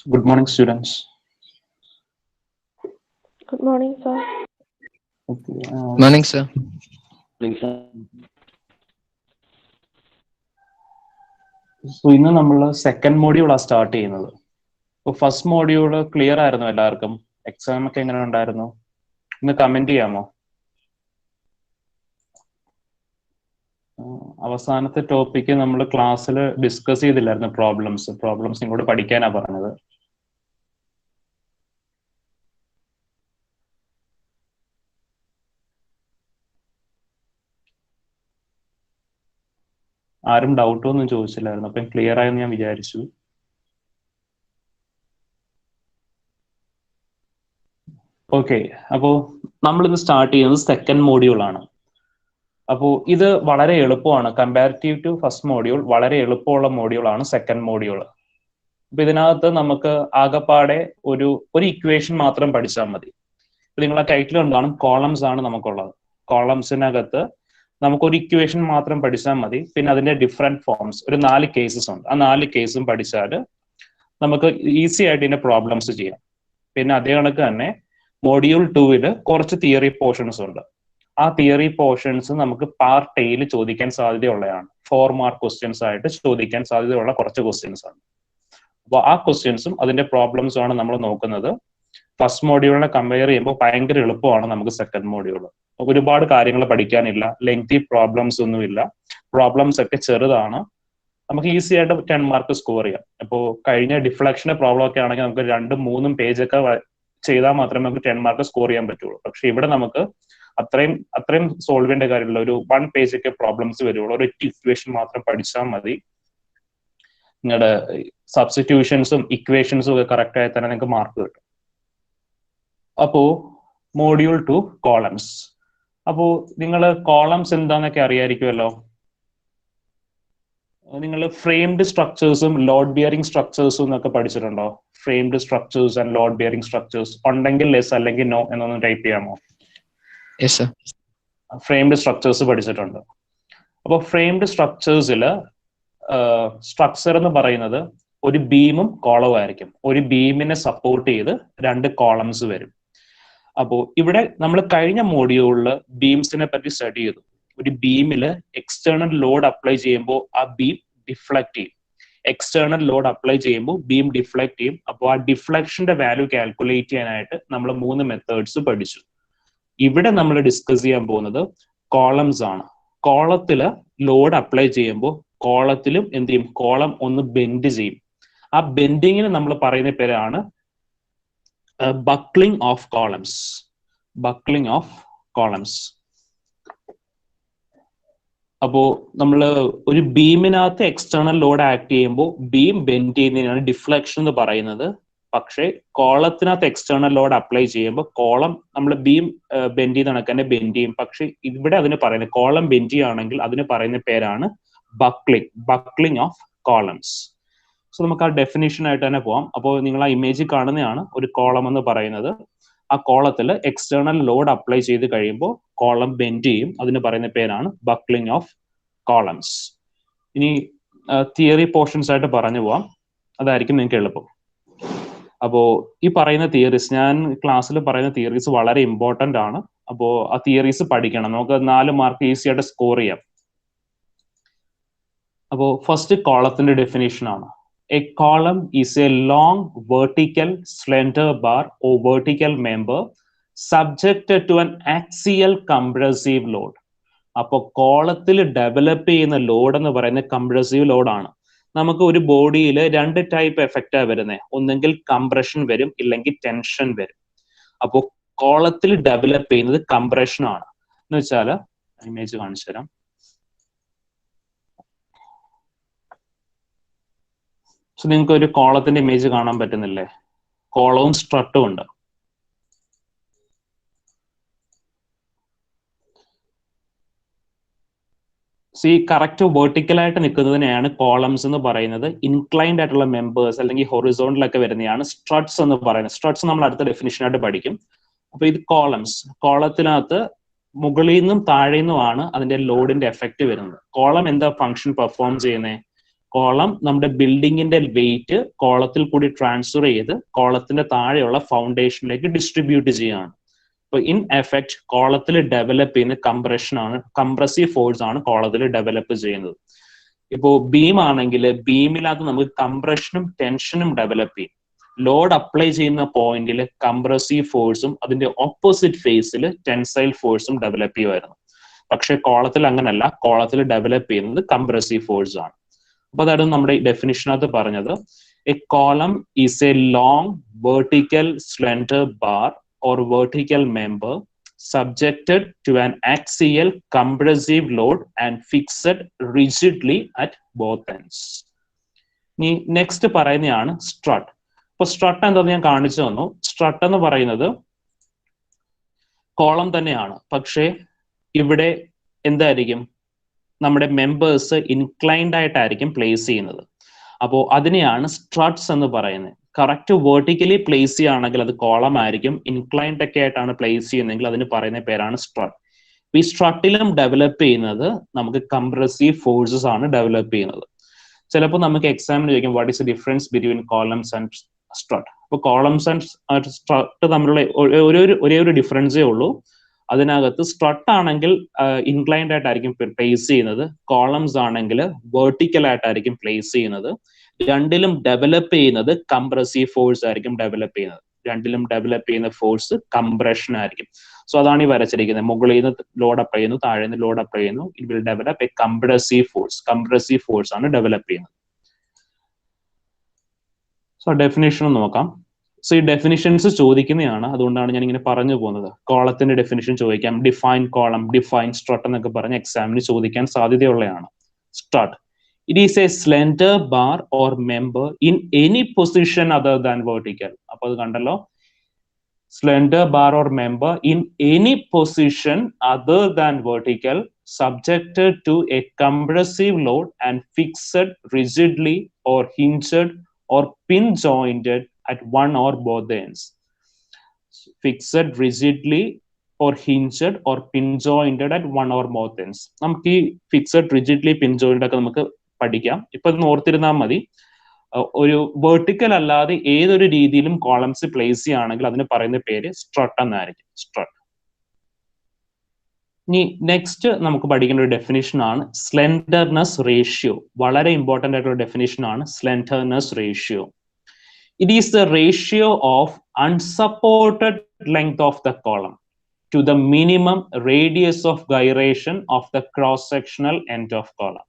Good morning, students. Good morning, sir. Okay. Morning, sir. ഇന്ന് നമ്മൾ second മോഡ്യൂളാണ് start ചെയ്യുന്നത്. അപ്പോൾ ഫസ്റ്റ് മോഡ്യൂള് ക്ലിയർ ആയിരുന്നു എല്ലാവർക്കും? എക്സാം ഒക്കെ എങ്ങനെ ഉണ്ടായിരുന്നു? ഇന്ന് കമന്റ് ചെയ്യാമോ? അവസാനത്തെ ടോപ്പിക്ക് നമ്മൾ ക്ലാസ്സിൽ ഡിസ്കസ് ചെയ്തില്ലായിരുന്നു, പ്രോബ്ലംസ് നിങ്ങളോട് പഠിക്കാനാ പറഞ്ഞത്. ആരും ഡൗട്ടൊന്നും ചോദിച്ചില്ലായിരുന്നു, അപ്പം ക്ലിയർ ആയെന്ന് ഞാൻ വിചാരിച്ചു. ഓക്കെ, അപ്പോൾ നമ്മളിത് സ്റ്റാർട്ട് ചെയ്യുന്നത് സെക്കൻഡ് മോഡ്യൂളാണ്. അപ്പോൾ ഇത് വളരെ എളുപ്പമാണ്, കമ്പാരിറ്റീവ് ടു ഫസ്റ്റ് മോഡ്യൂൾ വളരെ എളുപ്പമുള്ള മോഡ്യൂളാണ് സെക്കൻഡ് മോഡ്യൂൾ. അപ്പൊ ഇതിനകത്ത് നമുക്ക് ആകെപ്പാടെ ഒരു ഇക്വേഷൻ മാത്രം പഠിച്ചാൽ മതി. നിങ്ങളെ ടൈറ്റിൽ എന്താണ്? കോളംസ് ആണ് നമുക്കുള്ളത്. കോളംസിനകത്ത് നമുക്കൊരു ഇക്വേഷൻ മാത്രം പഠിച്ചാൽ മതി. പിന്നെ അതിന്റെ ഡിഫറെന്റ് ഫോംസ്, ഒരു 4 കേസസ് ഉണ്ട്. ആ 4 കേസും പഠിച്ചാൽ നമുക്ക് ഈസി ആയിട്ട് ഇതിന്റെ പ്രോബ്ലംസ് ചെയ്യാം. പിന്നെ അതേ കണക്ക് തന്നെ മോഡ്യൂൾ 2-ൽ കുറച്ച് തിയറി പോർഷൻസ് ഉണ്ട്. ആ തിയറി പോർഷൻസ് നമുക്ക് പാർട്ട് എയിൽ ചോദിക്കാൻ സാധ്യതയുള്ളതാണ്. 4 മാർക്ക് ക്വസ്റ്റ്യൻസ് ആയിട്ട് ചോദിക്കാൻ സാധ്യതയുള്ള കുറച്ച് ക്വസ്റ്റ്യൻസ് ആണ്. അപ്പോൾ ആ ക്വസ്റ്റ്യൻസും അതിന്റെ പ്രോബ്ലംസും ആണ് നമ്മൾ നോക്കുന്നത്. ഫസ്റ്റ് മോഡ്യൂളിനെ കമ്പയർ ചെയ്യുമ്പോൾ ഭയങ്കര എളുപ്പമാണ് നമുക്ക് സെക്കൻഡ് മോഡ്യൂൾ. ഒരുപാട് കാര്യങ്ങൾ പഠിക്കാനില്ല, ലെങ്തി പ്രോബ്ലംസ് ഒന്നുമില്ല, പ്രോബ്ലംസ് ഒക്കെ ചെറുതാണ്. നമുക്ക് ഈസി ആയിട്ട് 10 മാർക്ക് സ്കോർ ചെയ്യാം. അപ്പോൾ കഴിഞ്ഞ ഡിഫ്ലക്ഷന്റെ പ്രോബ്ലം ഒക്കെ ആണെങ്കിൽ നമുക്ക് 2-3 പേജൊക്കെ ചെയ്താൽ മാത്രമേ നമുക്ക് 10 മാർക്ക് സ്കോർ ചെയ്യാൻ പറ്റുള്ളൂ. പക്ഷെ ഇവിടെ നമുക്ക് അത്രയും സോൾവ് ചെയ്യേണ്ട കാര്യമില്ല. ഒരു 1 പേജൊക്കെ പ്രോബ്ലംസ് വരുള്ളൂ. ഒരു ഇക്വേഷൻ മാത്രം പഠിച്ചാൽ മതി. നിങ്ങളുടെ സബ്സ്റ്റിറ്റ്യൂഷൻസും ഇക്വേഷൻസും ഒക്കെ കറക്റ്റ് ആയി തന്നെ നിങ്ങൾക്ക് മാർക്ക് കിട്ടും. അപ്പോ മോഡ്യൂൾ 2 കോളംസ്. അപ്പോ നിങ്ങൾ കോളംസ് എന്താന്നൊക്കെ അറിയായിരിക്കുമല്ലോ. നിങ്ങൾ ഫ്രെയിംഡ് സ്ട്രക്ചേഴ്സും ലോഡ് ബിയറിംഗ് സ്ട്രക്ചേഴ്സും എന്നൊക്കെ പഠിച്ചിട്ടുണ്ടോ? Framed structures and load bearing structures ഉണ്ടെങ്കിൽ യെസ് അല്ലെങ്കിൽ നോ എന്നൊന്ന് ടൈപ്പ് ചെയ്യാമോ? Yes sir. ഫ്രെയിംഡ് സ്ട്രക്ചേഴ്സ് പഠിച്ചിട്ടുണ്ട്. അപ്പോൾ ഫ്രെയിംഡ് സ്ട്രക്ചേഴ്സിൽ സ്ട്രക്ചർ എന്ന് പറയുന്നത് ഒരു ബീമും കോളവും ആയിരിക്കും. ഒരു ബീമിനെ സപ്പോർട്ട് ചെയ്ത് 2 കോളംസ് വരും. അപ്പോൾ ഇവിടെ നമ്മൾ കഴിഞ്ഞ മോഡ്യൂളിൽ ബീംസിനെ പറ്റി സ്റ്റഡി ചെയ്തു. ഒരു ബീമിൽ എക്സ്റ്റേണൽ ലോഡ് അപ്ലൈ ചെയ്യുമ്പോൾ ആ ബീം ഡിഫ്ലക്ട് ചെയ്യും. എക്സ്റ്റേണൽ ലോഡ് അപ്ലൈ ചെയ്യുമ്പോൾ ബീം ഡിഫ്ലക്ട് ചെയ്യും. അപ്പോൾ ആ ഡിഫ്ലക്ഷന്റെ വാല്യൂ കാൽക്കുലേറ്റ് ചെയ്യാനായിട്ട് നമ്മൾ 3 മെത്തേഡ്സ് പഠിച്ചു. ഇവിടെ നമ്മൾ ഡിസ്കസ് ചെയ്യാൻ പോകുന്നത് കോളംസ് ആണ്. കോളത്തില് ലോഡ് അപ്ലൈ ചെയ്യുമ്പോൾ കോളത്തിലും എന്ത് ചെയ്യും? കോളം ഒന്ന് ബെൻഡ് ചെയ്യും. ആ ബെൻഡിങ്ങിന് നമ്മൾ പറയുന്ന പേരാണ് buckling of columns. Buckling of columns. അപ്പോ നമ്മൾ ഒരു ബീമിനകത്ത് എക്സ്റ്റേണൽ ലോഡ് ആക്ട് ചെയ്യുമ്പോൾ ബീം ബെൻഡ് ചെയ്യുന്നതിനാണ് ഡിഫ്ലക്ഷൻ എന്ന് പറയുന്നത്. പക്ഷേ കോളത്തിനകത്ത് എക്സ്റ്റേണൽ ലോഡ് അപ്ലൈ ചെയ്യുമ്പോൾ കോളം നമ്മൾ ബീം ബെൻഡ് ചെയ്യുന്ന കണക്ക് തന്നെ ബെൻഡ് ചെയ്യും. പക്ഷെ ഇവിടെ അതിന് പറയുന്നത് കോളം ബെൻഡ് ചെയ്യുകയാണെങ്കിൽ അതിന് പറയുന്ന പേരാണ് ബക്ലിംഗ് ഓഫ് കോളംസ്. സോ നമുക്ക് ആ ഡെഫിനിഷൻ ആയിട്ട് തന്നെ പോവാം. അപ്പോൾ നിങ്ങൾ ആ ഇമേജിൽ കാണുന്നതാണ് ഒരു കോളം എന്ന് പറയുന്നത്. ആ കോളത്തിൽ എക്സ്റ്റേണൽ ലോഡ് അപ്ലൈ ചെയ്ത് കഴിയുമ്പോൾ കോളം ബെൻഡ് ചെയ്യും. അതിന് പറയുന്ന പേരാണ് ബക്ലിംഗ് ഓഫ് കോളംസ്. ഇനി തിയറി പോർഷൻസ് ആയിട്ട് പറഞ്ഞു പോവാം, അതായിരിക്കും നിങ്ങൾക്ക് എളുപ്പം. അപ്പോൾ ഈ പറയുന്ന തിയറീസ്, ഞാൻ ക്ലാസ്സിൽ പറയുന്ന തിയറീസ് വളരെ ഇമ്പോർട്ടൻ്റ് ആണ്. അപ്പോൾ ആ തിയറീസ് പഠിക്കണം. നമുക്ക് 4 മാർക്ക് ഈസി ആയിട്ട് സ്കോർ ചെയ്യാം. അപ്പോൾ ഫസ്റ്റ് കോളത്തിന്റെ ഡെഫിനേഷൻ ആണ്. A column is a long vertical slender bar or vertical member subjected to an axial compressive load. അപ്പോൾ കോളത്തിൽ ഡെവലപ്പ് ചെയ്യുന്ന ലോഡ് എന്ന് പറയുന്നത് കംപ്രസീവ് ലോഡാണ്. നമുക്ക് ഒരു ബോഡിയിൽ 2 ടൈപ്പ് എഫക്റ്റാ വരുന്നത്. ഒന്നെങ്കിൽ കംപ്രഷൻ വരും, ഇല്ലെങ്കിൽ ടെൻഷൻ വരും. അപ്പോൾ കോളത്തിൽ ഡെവലപ്പ് ചെയ്യുന്നത് കംപ്രഷൻ ആണ്. എന്ന് വെച്ചാൽ ഇമേജ് കാണിച്ചു തരാം. സോ നിങ്ങൾക്ക് ഒരു കോളത്തിന്റെ ഇമേജ് കാണാൻ പറ്റുന്നില്ലേ? കോളവും സ്ട്രട്ടും ഉണ്ട്. സി കറക്റ്റ് വെർട്ടിക്കലായിട്ട് നിൽക്കുന്നതിനെയാണ് കോളംസ് എന്ന് പറയുന്നത്. ഇൻക്ലൈൻഡ് ആയിട്ടുള്ള മെമ്പേഴ്സ് അല്ലെങ്കിൽ ഹൊറിസോണ്ടലൊക്കെ വരുന്നതാണ് സ്ട്രട്സ് എന്ന് പറയുന്നത്. സ്ട്രട്സ് നമ്മൾ അടുത്ത ഡെഫിനിഷനായിട്ട് പഠിക്കും. അപ്പൊ ഇത് കോളംസ്. കോളത്തിനകത്ത് മുകളിൽ നിന്നും താഴെ നിന്നുമാണ് അതിന്റെ ലോഡിന്റെ എഫക്റ്റ് വരുന്നത്. കോളം എന്താ ഫംഗ്ഷൻ പെർഫോം ചെയ്യുന്നത്? കോളം നമ്മുടെ ബിൽഡിങ്ങിന്റെ വെയിറ്റ് കോളത്തിൽ കൂടി ട്രാൻസ്ഫർ ചെയ്ത് കോളത്തിന്റെ താഴെയുള്ള ഫൗണ്ടേഷനിലേക്ക് ഡിസ്ട്രിബ്യൂട്ട് ചെയ്യുകയാണ്. അപ്പൊ ഇൻ എഫക്ട് കോളത്തിൽ ഡെവലപ്പ് ചെയ്യുന്ന കംപ്രസീവ് ഫോഴ്സ് ആണ് കോളത്തിൽ ഡെവലപ്പ് ചെയ്യുന്നത്. ഇപ്പോ ബീം ആണെങ്കിൽ ബീമിനകത്ത് നമുക്ക് കംപ്രഷനും ടെൻഷനും ഡെവലപ്പ് ചെയ്യും. ലോഡ് അപ്ലൈ ചെയ്യുന്ന പോയിന്റിൽ കംപ്രസീവ് ഫോഴ്സും അതിന്റെ ഓപ്പോസിറ്റ് ഫേസിൽ ടെൻസൈൽ ഫോഴ്സും ഡെവലപ്പ് ചെയ്യുമായിരുന്നു. പക്ഷെ കോളത്തിൽ അങ്ങനല്ല, കോളത്തിൽ ഡെവലപ്പ് ചെയ്യുന്നത് കംപ്രസീവ് ഫോഴ്സ് ആണ്. അപ്പൊ അതായിരുന്നു നമ്മുടെ ഡെഫിനിഷനകത്ത് പറഞ്ഞത്. A column is A long vertical slender bar or vertical member subjected to an axial compressive load and fixed rigidly at both ends. ഇനി നെക്സ്റ്റ് പറയുന്നതാണ് സ്ട്രട്ട്. അപ്പൊ സ്ട്രട്ട് എന്താന്ന് ഞാൻ കാണിച്ചു തന്നു. സ്ട്രട്ട് എന്ന് പറയുന്നത് കോളം തന്നെയാണ്, പക്ഷേ ഇവിടെ എന്തായിരിക്കും, നമ്മുടെ മെമ്പേഴ്സ് ഇൻക്ലൈൻഡ് ആയിട്ടായിരിക്കും പ്ലേസ് ചെയ്യുന്നത്. അപ്പോൾ അതിനെയാണ് സ്ട്രട്ട്സ് എന്ന് പറയുന്നത്. കറക്റ്റ് വേർട്ടിക്കലി പ്ലേസ് ചെയ്യുകയാണെങ്കിൽ അത് കോളം ആയിരിക്കും. ഇൻക്ലൈൻഡ് ഒക്കെ ആയിട്ടാണ് പ്ലേസ് ചെയ്യുന്നതെങ്കിൽ അതിന് പറയുന്ന പേരാണ് സ്ട്രട്ട്. ഈ സ്ട്രട്ടിലും ഡെവലപ്പ് ചെയ്യുന്നത് നമുക്ക് കംപ്രസീവ് ഫോഴ്സസ് ആണ് ഡെവലപ്പ് ചെയ്യുന്നത്. ചിലപ്പോൾ നമുക്ക് എക്സാമിന് ചോദിക്കും what is the difference between columns and strut. അപ്പോൾ കോളംസ് ആൻഡ് സ്ട്രട്ട് തമ്മിലുള്ള ഒരേ ഒരു ഡിഫറൻസേ ഉള്ളൂ. അതിനകത്ത് സ്ട്രട്ട് ആണെങ്കിൽ ഇൻക്ലൈൻഡ് ആയിട്ടായിരിക്കും പ്ലേസ് ചെയ്യുന്നത്, കോളംസ് ആണെങ്കിൽ വെർട്ടിക്കൽ ആയിട്ടായിരിക്കും പ്ലേസ് ചെയ്യുന്നത്. രണ്ടിലും ഡെവലപ്പ് ചെയ്യുന്നത് കംപ്രസീവ് ഫോഴ്സ് ആയിരിക്കും ഡെവലപ്പ് ചെയ്യുന്നത്. രണ്ടിലും ഡെവലപ്പ് ചെയ്യുന്ന ഫോഴ്സ് കംപ്രഷൻ ആയിരിക്കും. സോ അതാണ് ഈ വരച്ചിരിക്കുന്നത്. മുകളിൽ നിന്ന് ലോഡ് അപ്ലൈ ചെയ്യുന്നു, താഴെ നിന്ന് ലോഡ് അപ്ലൈ ചെയ്യുന്നു. It will develop a compressive force. Compressive force ആണ് ഡെവലപ്പ് ചെയ്യുന്നത്. സോ ഡെഫിനേഷൻ നോക്കാം. സോ ഈ ഡെഫിനിഷൻസ് ചോദിക്കുന്നതാണ്, അതുകൊണ്ടാണ് ഞാൻ ഇങ്ങനെ പറഞ്ഞു പോകുന്നത്. കോളത്തിന്റെ ഡെഫിനിഷൻ ചോദിക്കാം, ഡിഫൈൻ കോളം, ഡിഫൈൻ സ്ട്രട്ട് എന്നൊക്കെ പറഞ്ഞ് എക്സാമിന് ചോദിക്കാൻ സാധ്യതയുള്ളതാണ്. Strut, it is a slender bar or member in any position other than vertical. അപ്പൊ അത് കണ്ടല്ലോ, slender bar or member in any position other than vertical subjected to a compressive load and fixed rigidly or hinged or pin jointed at one or both ends. Fixed rigidly or hinged or pin jointed at one or both ends. നമുക്ക് ഈ fixed rigidly പിൻ joint ഒക്കെ നമുക്ക് പഠിക്കാം. ഇപ്പൊ ഓർത്തിരുന്നാൽ മതി, ഒരു vertical അല്ലാതെ ഏതൊരു രീതിയിലും കോളംസ് പ്ലേസ് ചെയ്യുകയാണെങ്കിൽ അതിന് പറയുന്ന പേര് സ്ട്രട്ട് എന്നായിരിക്കും. സ്ട്രട്ട്. ഇനി നെക്സ്റ്റ് നമുക്ക് പഠിക്കേണ്ട ഒരു ഡെഫിനിഷൻ ആണ് സ്ലെൻഡർനെസ് റേഷ്യോ. വളരെ ഇമ്പോർട്ടന്റ് ആയിട്ടുള്ള ഡെഫിനിഷൻ ആണ് slenderness ratio. It is the ratio of unsupported length of the column to the minimum radius of gyration of the cross-sectional end of column.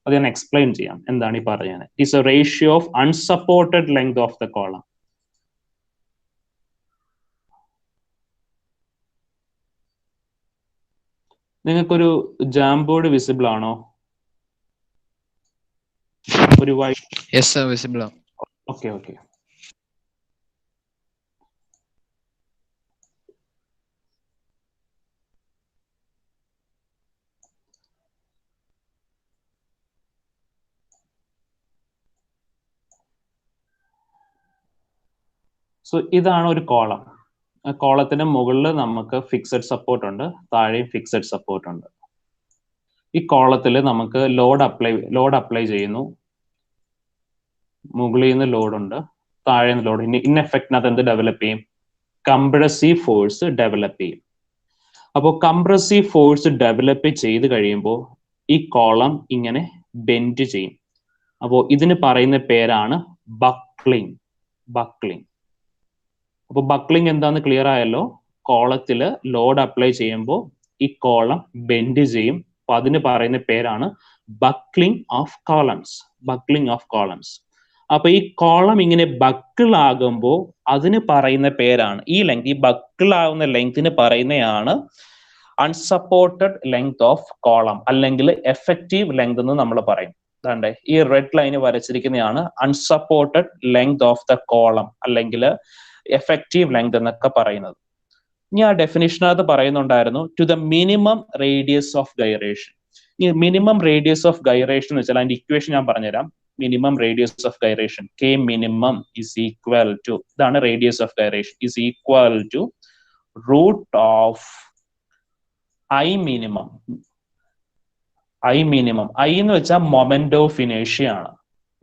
അത് ഞാൻ എക്സ്പ്ലെയിൻ ചെയ്യാം എന്താണ് ഈ പറയുന്നത്. It is a ratio of unsupported length of the column. നിങ്ങൾക്കൊരു Jamboard visible ആണോ? ഒരു white. Yes sir, visible. Okay okay. So ഇതാണ് ഒരു കോളം. കോളത്തിന്റെ മുകളിൽ നമുക്ക് ഫിക്സഡ് സപ്പോർട്ട് ഉണ്ട്, താഴെയും ഫിക്സഡ് സപ്പോർട്ട് ഉണ്ട്. ഈ കോളത്തിൽ നമുക്ക് ലോഡ് അപ്ലൈ ചെയ്യുന്നു. മുകളിൽ നിന്ന് ലോഡ് ഉണ്ട്, താഴെ നിന്ന് ലോഡ്. ഇൻ എഫക്റ്റിനകത്ത് എന്ത് ഡെവലപ്പ് ചെയ്യും? കംപ്രസീവ് ഫോഴ്സ് ഡെവലപ്പ് ചെയ്യും. അപ്പോൾ കംപ്രസീവ് ഫോഴ്സ് ഡെവലപ്പ് ചെയ്ത് കഴിയുമ്പോൾ ഈ കോളം ഇങ്ങനെ ബെൻഡ് ചെയ്യും. അപ്പോൾ ഇതിന് പറയുന്ന പേരാണ് ബക്ലിംഗ്. ബക്ലിംഗ്. അപ്പൊ ബക്ലിംഗ് എന്താന്ന് ക്ലിയർ ആയല്ലോ. കോളത്തില് ലോഡ് അപ്ലൈ ചെയ്യുമ്പോൾ ഈ കോളം ബെൻഡ് ചെയ്യും. അപ്പൊ അതിന് പറയുന്ന പേരാണ് buckling of columns. Buckling of columns. അപ്പൊ ഈ കോളം ഇങ്ങനെ ബക്കിൾ ആകുമ്പോൾ അതിന് പറയുന്ന പേരാണ്, ഈ ലെങ്ത്, ഈ ബക്കിൾ ആകുന്ന ലെങ്തിന് പറയുന്നതാണ് അൺസപ്പോർട്ടഡ് ലെങ്ത് ഓഫ് കോളം, അല്ലെങ്കിൽ എഫക്റ്റീവ് ലെങ്ത് എന്ന് നമ്മൾ പറയും. അതാണ്ട് ഈ റെഡ് ലൈന് വരച്ചിരിക്കുന്നതാണ് unsupported length of the column, അല്ലെങ്കിൽ എഫക്റ്റീവ് ലെങ്ത് എന്നൊക്കെ പറയുന്നത്. ഇനി ആ ഡെഫിനിഷനകത്ത് പറയുന്നുണ്ടായിരുന്നു to the minimum radius of gyration. ഈ മിനിമം റേഡിയസ് ഓഫ് ഗൈറേഷൻ എന്ന് വെച്ചാൽ അതിന്റെ ഇക്വേഷൻ ഞാൻ പറഞ്ഞുതരാം. Minimum radius of gyration, K minimum is equal to, ഇതാണ് radius of gyration, is equal to root of I minimum. I minimum, I എന്ന് വെച്ചാൽ moment of ഇനേഷ്യ ആണ്.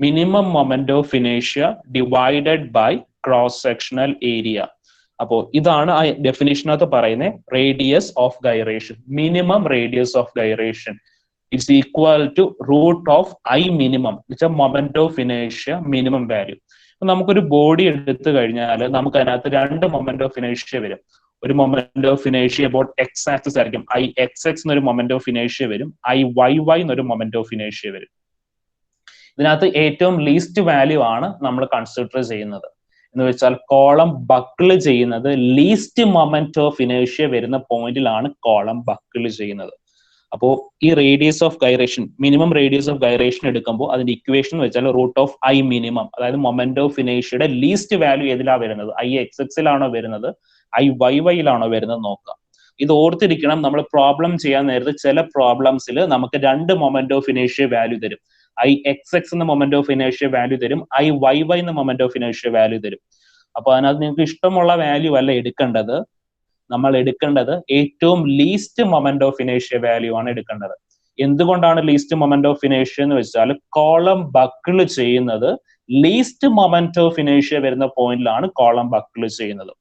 മിനിമം മൊമെന്റ് ഓഫ് ഇനേഷ്യ divided by cross sectional area. അപ്പോ ഇതാണ് ആ ഡെഫിനിഷനകത്ത് പറയുന്നത് radius of gyration. Minimum radius of gyration is equal to root of I minimum, which is moment of inertia minimum value. നമുക്കൊരു body എടുത്തു കഴിഞ്ഞാൽ നമുക്ക് അതിനകത്ത് രണ്ട് മൊമെന്റ് ഓഫ് ഇനേഷ്യ വരും. ഒരു മൊമെന്റ് ഓഫ് ഇനേഷ്യ അബൌട്ട് എക്സ് ആക്സിസ് ആയിരിക്കും, ഐ എക്സ് എക്സ് എന്നൊരു മൊമെന്റ് ഓഫ് ഇനേഷ്യ വരും, ഐ വൈ വൈ എന്നൊരു മൊമെന്റ് ഓഫ് ഇനേഷ്യ വരും. ഇതിനകത്ത് ഏറ്റവും ലീസ്റ്റ് വാല്യൂ ആണ് നമ്മൾ കൺസിഡർ ചെയ്യുന്നത്. എന്ന് വെച്ചാൽ കോളം ബക്കിൾ ചെയ്യുന്നത് ലീസ്റ്റ് മൊമെന്റ് ഓഫ് ഇനേഷ്യ വരുന്ന പോയിന്റിലാണ് കോളം ബക്കിൾ ചെയ്യുന്നത്. അപ്പോ ഈ radius of gyration, minimum radius of gyration എടുക്കുമ്പോൾ അതിന്റെ ഇക്വേഷൻ വെച്ചാൽ റൂട്ട് ഓഫ് ഐ മിനിമം, അതായത് മൊമെന്റ് ഓഫ് ഇനേഷ്യയുടെ ലീസ്റ്റ് വാല്യൂ ഏതിലാ വരുന്നത്, ഐ എക്സ് എക്സിലാണോ വരുന്നത്, ഐ വൈ വൈയിലാണോ വരുന്നത് നോക്കാം. ഇത് ഓർത്തിരിക്കണം. നമ്മൾ പ്രോബ്ലം ചെയ്യാൻ നേരത്ത് ചില പ്രോബ്ലംസിൽ നമുക്ക് രണ്ട് മൊമെന്റ് ഓഫ് ഇനേഷ്യ വാല്യൂ തരും. ഐ എക്സ് എക്സ് എന്ന മൊമെന്റ് ഓഫ് ഇനേഷ്യ വാല്യൂ തരും, ഐ വൈ വൈ എന്ന മൊമെന്റ് ഓഫ് ഇനേഷ്യ വാല്യൂ തരും. അപ്പൊ അതിനകത്ത് നിങ്ങൾക്ക് ഇഷ്ടമുള്ള വാല്യൂ അല്ല എടുക്കേണ്ടത്, നമ്മൾ എടുക്കേണ്ടത് ഏറ്റവും ലീസ്റ്റ് മൊമെന്റ് ഓഫ് ഇനേഷ്യ വാല്യൂ ആണ് എടുക്കേണ്ടത്. എന്തുകൊണ്ടാണ് ലീസ്റ്റ് മൊമെന്റ് ഓഫ് ഇനേഷ്യ എന്ന് വെച്ചാൽ കോളം ബക്കിൾ ചെയ്യുന്നത് ലീസ്റ്റ് മൊമെന്റ് ഓഫ് ഇനേഷ്യ വരുന്ന പോയിന്റിലാണ് കോളം ബക്കിൾ ചെയ്യുന്നത്.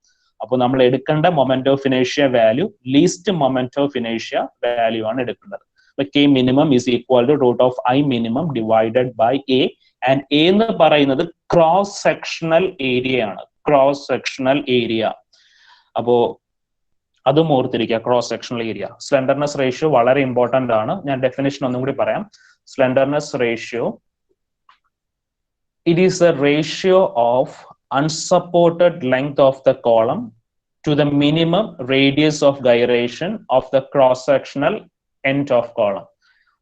അപ്പോൾ നമ്മൾ എടുക്കേണ്ട moment of ഇനേഷ്യ value least moment of ഇനേഷ്യ value ആണ് എടുക്കേണ്ടത്. K minimum is equal to root of I minimum divided by A. And A എന്ന് പറയുന്നത് ക്രോസ് സെക്ഷണൽ ഏരിയ ആണ്, ക്രോസ് സെക്ഷണൽ ഏരിയ. അപ്പോ അതും ഓർത്തിരിക്കുക, cross sectional area. Slenderness ratio വളരെ important ആണ്. ഞാൻ ഡെഫിനിഷൻ ഒന്നും കൂടി പറയാം. Slenderness ratio, it is the ratio of unsupported length of the column to the minimum radius of gyration of the cross-sectional end of column.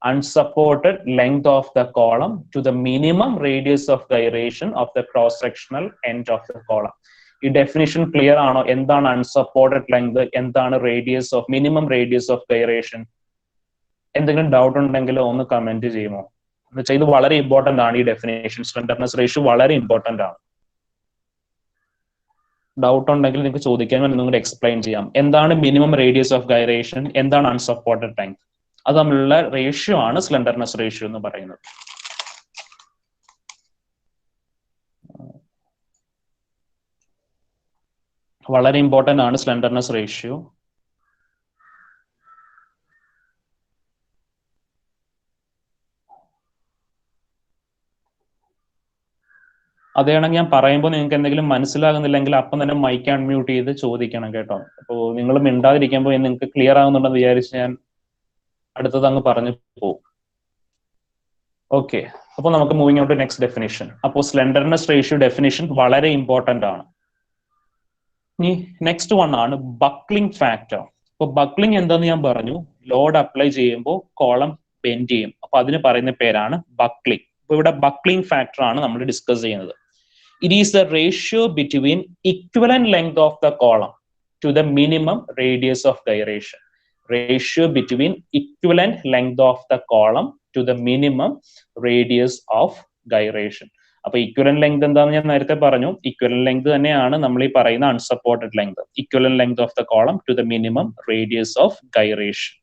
Unsupported length of the column to the minimum radius of gyration of the cross-sectional end of the column. ഈ definition clear ആണോ? എന്താണ് unsupported length, എന്താണ് radius of minimum radius of gyration? എന്തെങ്കിലും doubt ഉണ്ടെങ്കിൽ ഒന്ന് comment ചെയ്യുമോ? എന്ന് വെച്ചാൽ ഇത് വളരെ ഇമ്പോർട്ടന്റ് ആണ്. ഈ ഡെഫിനേഷൻ സ്ലെൻഡർനെസ് റേഷ്യോ വളരെ ഇമ്പോർട്ടന്റ് ആണ്. ഡൗട്ട് ഉണ്ടെങ്കിൽ നിങ്ങൾക്ക് ചോദിക്കാൻ വേണ്ടി നിങ്ങൾ എക്സ്പ്ലെയിൻ ചെയ്യാം. എന്താണ് മിനിമം റേഡിയസ് ഓഫ് ഗൈറേഷൻ, എന്താണ് അൺസപ്പോർട്ടഡ് ലെങ്ത്? അത് തമ്മിലുള്ള റേഷ്യോ ആണ് സ്ലെൻഡർനെസ് റേഷ്യോ എന്ന് പറയുന്നത്. വളരെ ഇമ്പോർട്ടന്റ് ആണ് സ്ലെൻഡർനെസ് റേഷ്യോ. അതേണെങ്കിൽ ഞാൻ പറയുമ്പോൾ നിങ്ങൾക്ക് എന്തെങ്കിലും മനസ്സിലാകുന്നില്ലെങ്കിൽ അപ്പം തന്നെ മൈക്ക് അൺമ്യൂട്ട് ചെയ്ത് ചോദിക്കണം കേട്ടോ. അപ്പോൾ നിങ്ങൾ മിണ്ടാതിരിക്കുമ്പോൾ നിങ്ങൾക്ക് ക്ലിയർ ആകുന്നുണ്ടെന്ന് വിചാരിച്ച് ഞാൻ അടുത്തത് അങ്ങ് പറഞ്ഞു പോകും. ഓക്കെ, അപ്പോൾ നമുക്ക് moving out to next definition. അപ്പോൾ സ്ലെൻഡർനെസ് റേഷ്യോ ഡെഫിനിഷൻ വളരെ ഇമ്പോർട്ടന്റ് ആണ്. ഇനി നെക്സ്റ്റ് വൺ ആണ് ബക്ലിംഗ് ഫാക്ടർ. അപ്പൊ ബക്ലിംഗ് എന്താന്ന് ഞാൻ പറഞ്ഞു, ലോഡ് അപ്ലൈ ചെയ്യുമ്പോൾ കോളം ബെൻഡ് ചെയ്യും. അപ്പൊ അതിന് പറയുന്ന പേരാണ് ബക്ലിംഗ്. അപ്പൊ ഇവിടെ ബക്ലിംഗ് ഫാക്ടർ ആണ് നമ്മൾ ഡിസ്കസ് ചെയ്യുന്നത്. It is the ratio between equivalent length of the column to the minimum radius of gyration. Ratio between equivalent length of the column to the minimum radius of gyration. അപ്പൊ equivalent length എന്താണെന്ന് ഞാൻ നേരത്തെ പറഞ്ഞു. Equivalent length തന്നെയാണ് നമ്മൾ ഈ പറയുന്ന unsupported length. Equivalent length of the column to the minimum radius of gyration.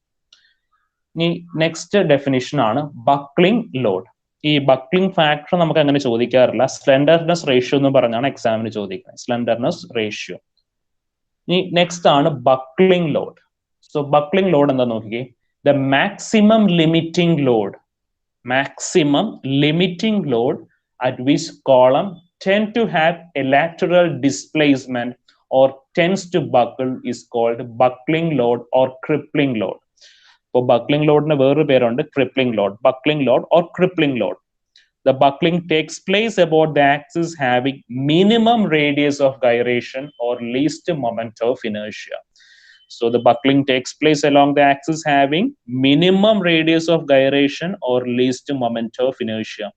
ഇനി നെക്സ്റ്റ് ഡെഫിനിഷൻ ആണ് ബക്ലിംഗ് ലോഡ്. ഈ ബക്ലിംഗ് ഫാക്ടർ നമുക്ക് അങ്ങനെ ചോദിക്കാറില്ല. സ്ലെൻഡർനെസ് റേഷ്യോ എന്ന് പറഞ്ഞാണ് എക്സാമിന് ചോദിക്കുന്നത്. Slenderness ratio. ഇനി നെക്സ്റ്റ് ആണ് buckling load. So buckling load എന്താ നോക്കിക്കേ. The maximum limiting load, maximum limiting load at which column tend to have a lateral displacement or tends to buckle is called buckling load or crippling load. So buckling load ne veru perundu, crippling load. Buckling load or crippling load. The buckling takes place about the axis having minimum radius of gyration or least moment of inertia. So the buckling takes place along the axis having minimum radius of gyration or least moment of inertia.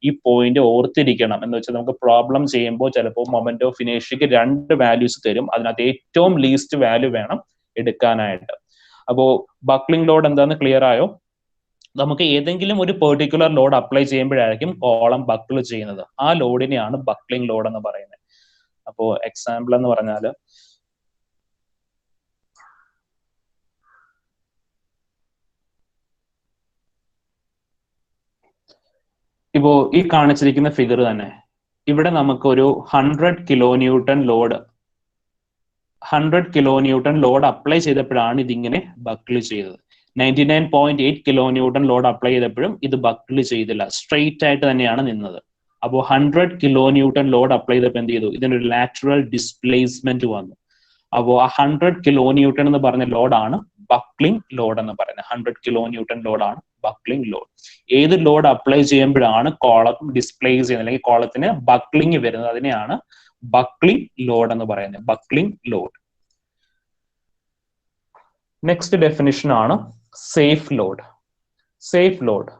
ഈ point ഓർത്തിരിക്കണം. എന്ന് വെച്ചാൽ നമുക്ക് problem ചെയ്യുമ്പോൾ ചിലപ്പോൾ moment of ഇനേഷ്യക്ക് രണ്ട് values തരും. അതിനകത്ത് ഏറ്റവും ലീസ്റ്റ് വാല്യൂ വേണം എടുക്കാനായിട്ട്. അപ്പോ ബക്ലിംഗ് ലോഡ് എന്താന്ന് ക്ലിയർ ആയോ? നമുക്ക് ഏതെങ്കിലും ഒരു പെർട്ടിക്കുലർ ലോഡ് അപ്ലൈ ചെയ്യുമ്പോഴായിരിക്കും കോളം ബക്കിൾ ചെയ്യുന്നത്. ആ ലോഡിനെയാണ് ബക്ലിംഗ് ലോഡ് എന്ന് പറയുന്നത്. അപ്പോ എക്സാമ്പിൾ എന്ന് പറഞ്ഞാൽ ഇപ്പോ ഈ കാണിച്ചിരിക്കുന്ന ഫിഗർ തന്നെ ഇവിടെ നമുക്ക് ഒരു 100 കിലോന്യൂട്ടൺ ലോഡ് അപ്ലൈ ചെയ്തപ്പോഴാണ് ഇതിങ്ങനെ ബക്കിൾ ചെയ്തത്. 99.8 കിലോന്യൂട്ടൺ ലോഡ് അപ്ലൈ ചെയ്തപ്പോഴും ഇത് ബക്കിൾ ചെയ്തില്ല, സ്ട്രെയിറ്റ് ആയിട്ട് തന്നെയാണ് നിന്നത്. അപ്പോൾ 100 കിലോന്യൂട്ടൺ ലോഡ് അപ്ലൈ ചെയ്തപ്പോൾ എന്ത് ചെയ്തു? ഇതിനൊരു ലാറ്ററൽ ഡിസ്പ്ലേസ്മെന്റ് വന്നു. അപ്പോൾ ആ 100 കിലോന്യൂട്ടൺ എന്ന് പറഞ്ഞ ലോഡാണ് ബക്ലിംഗ് ലോഡ് എന്ന് പറയുന്നത്. 100 കിലോന്യൂട്ടൺ ലോഡാണ് ബക്ലിംഗ് ലോഡ്. ഏത് ലോഡ് അപ്ലൈ ചെയ്യുമ്പോഴാണ് കോളം ഡിസ്പ്ലേസ് ചെയ്യുന്നത് അല്ലെങ്കിൽ കോളത്തിന് ബക്ലിംഗ് വരുന്നത്, അതിനെയാണ് ബക്ലിംഗ് ലോഡ് എന്ന് പറയുന്നത്. Buckling load. നെക്സ്റ്റ് ഡെഫിനിഷൻ ആണ് safe load. Safe load,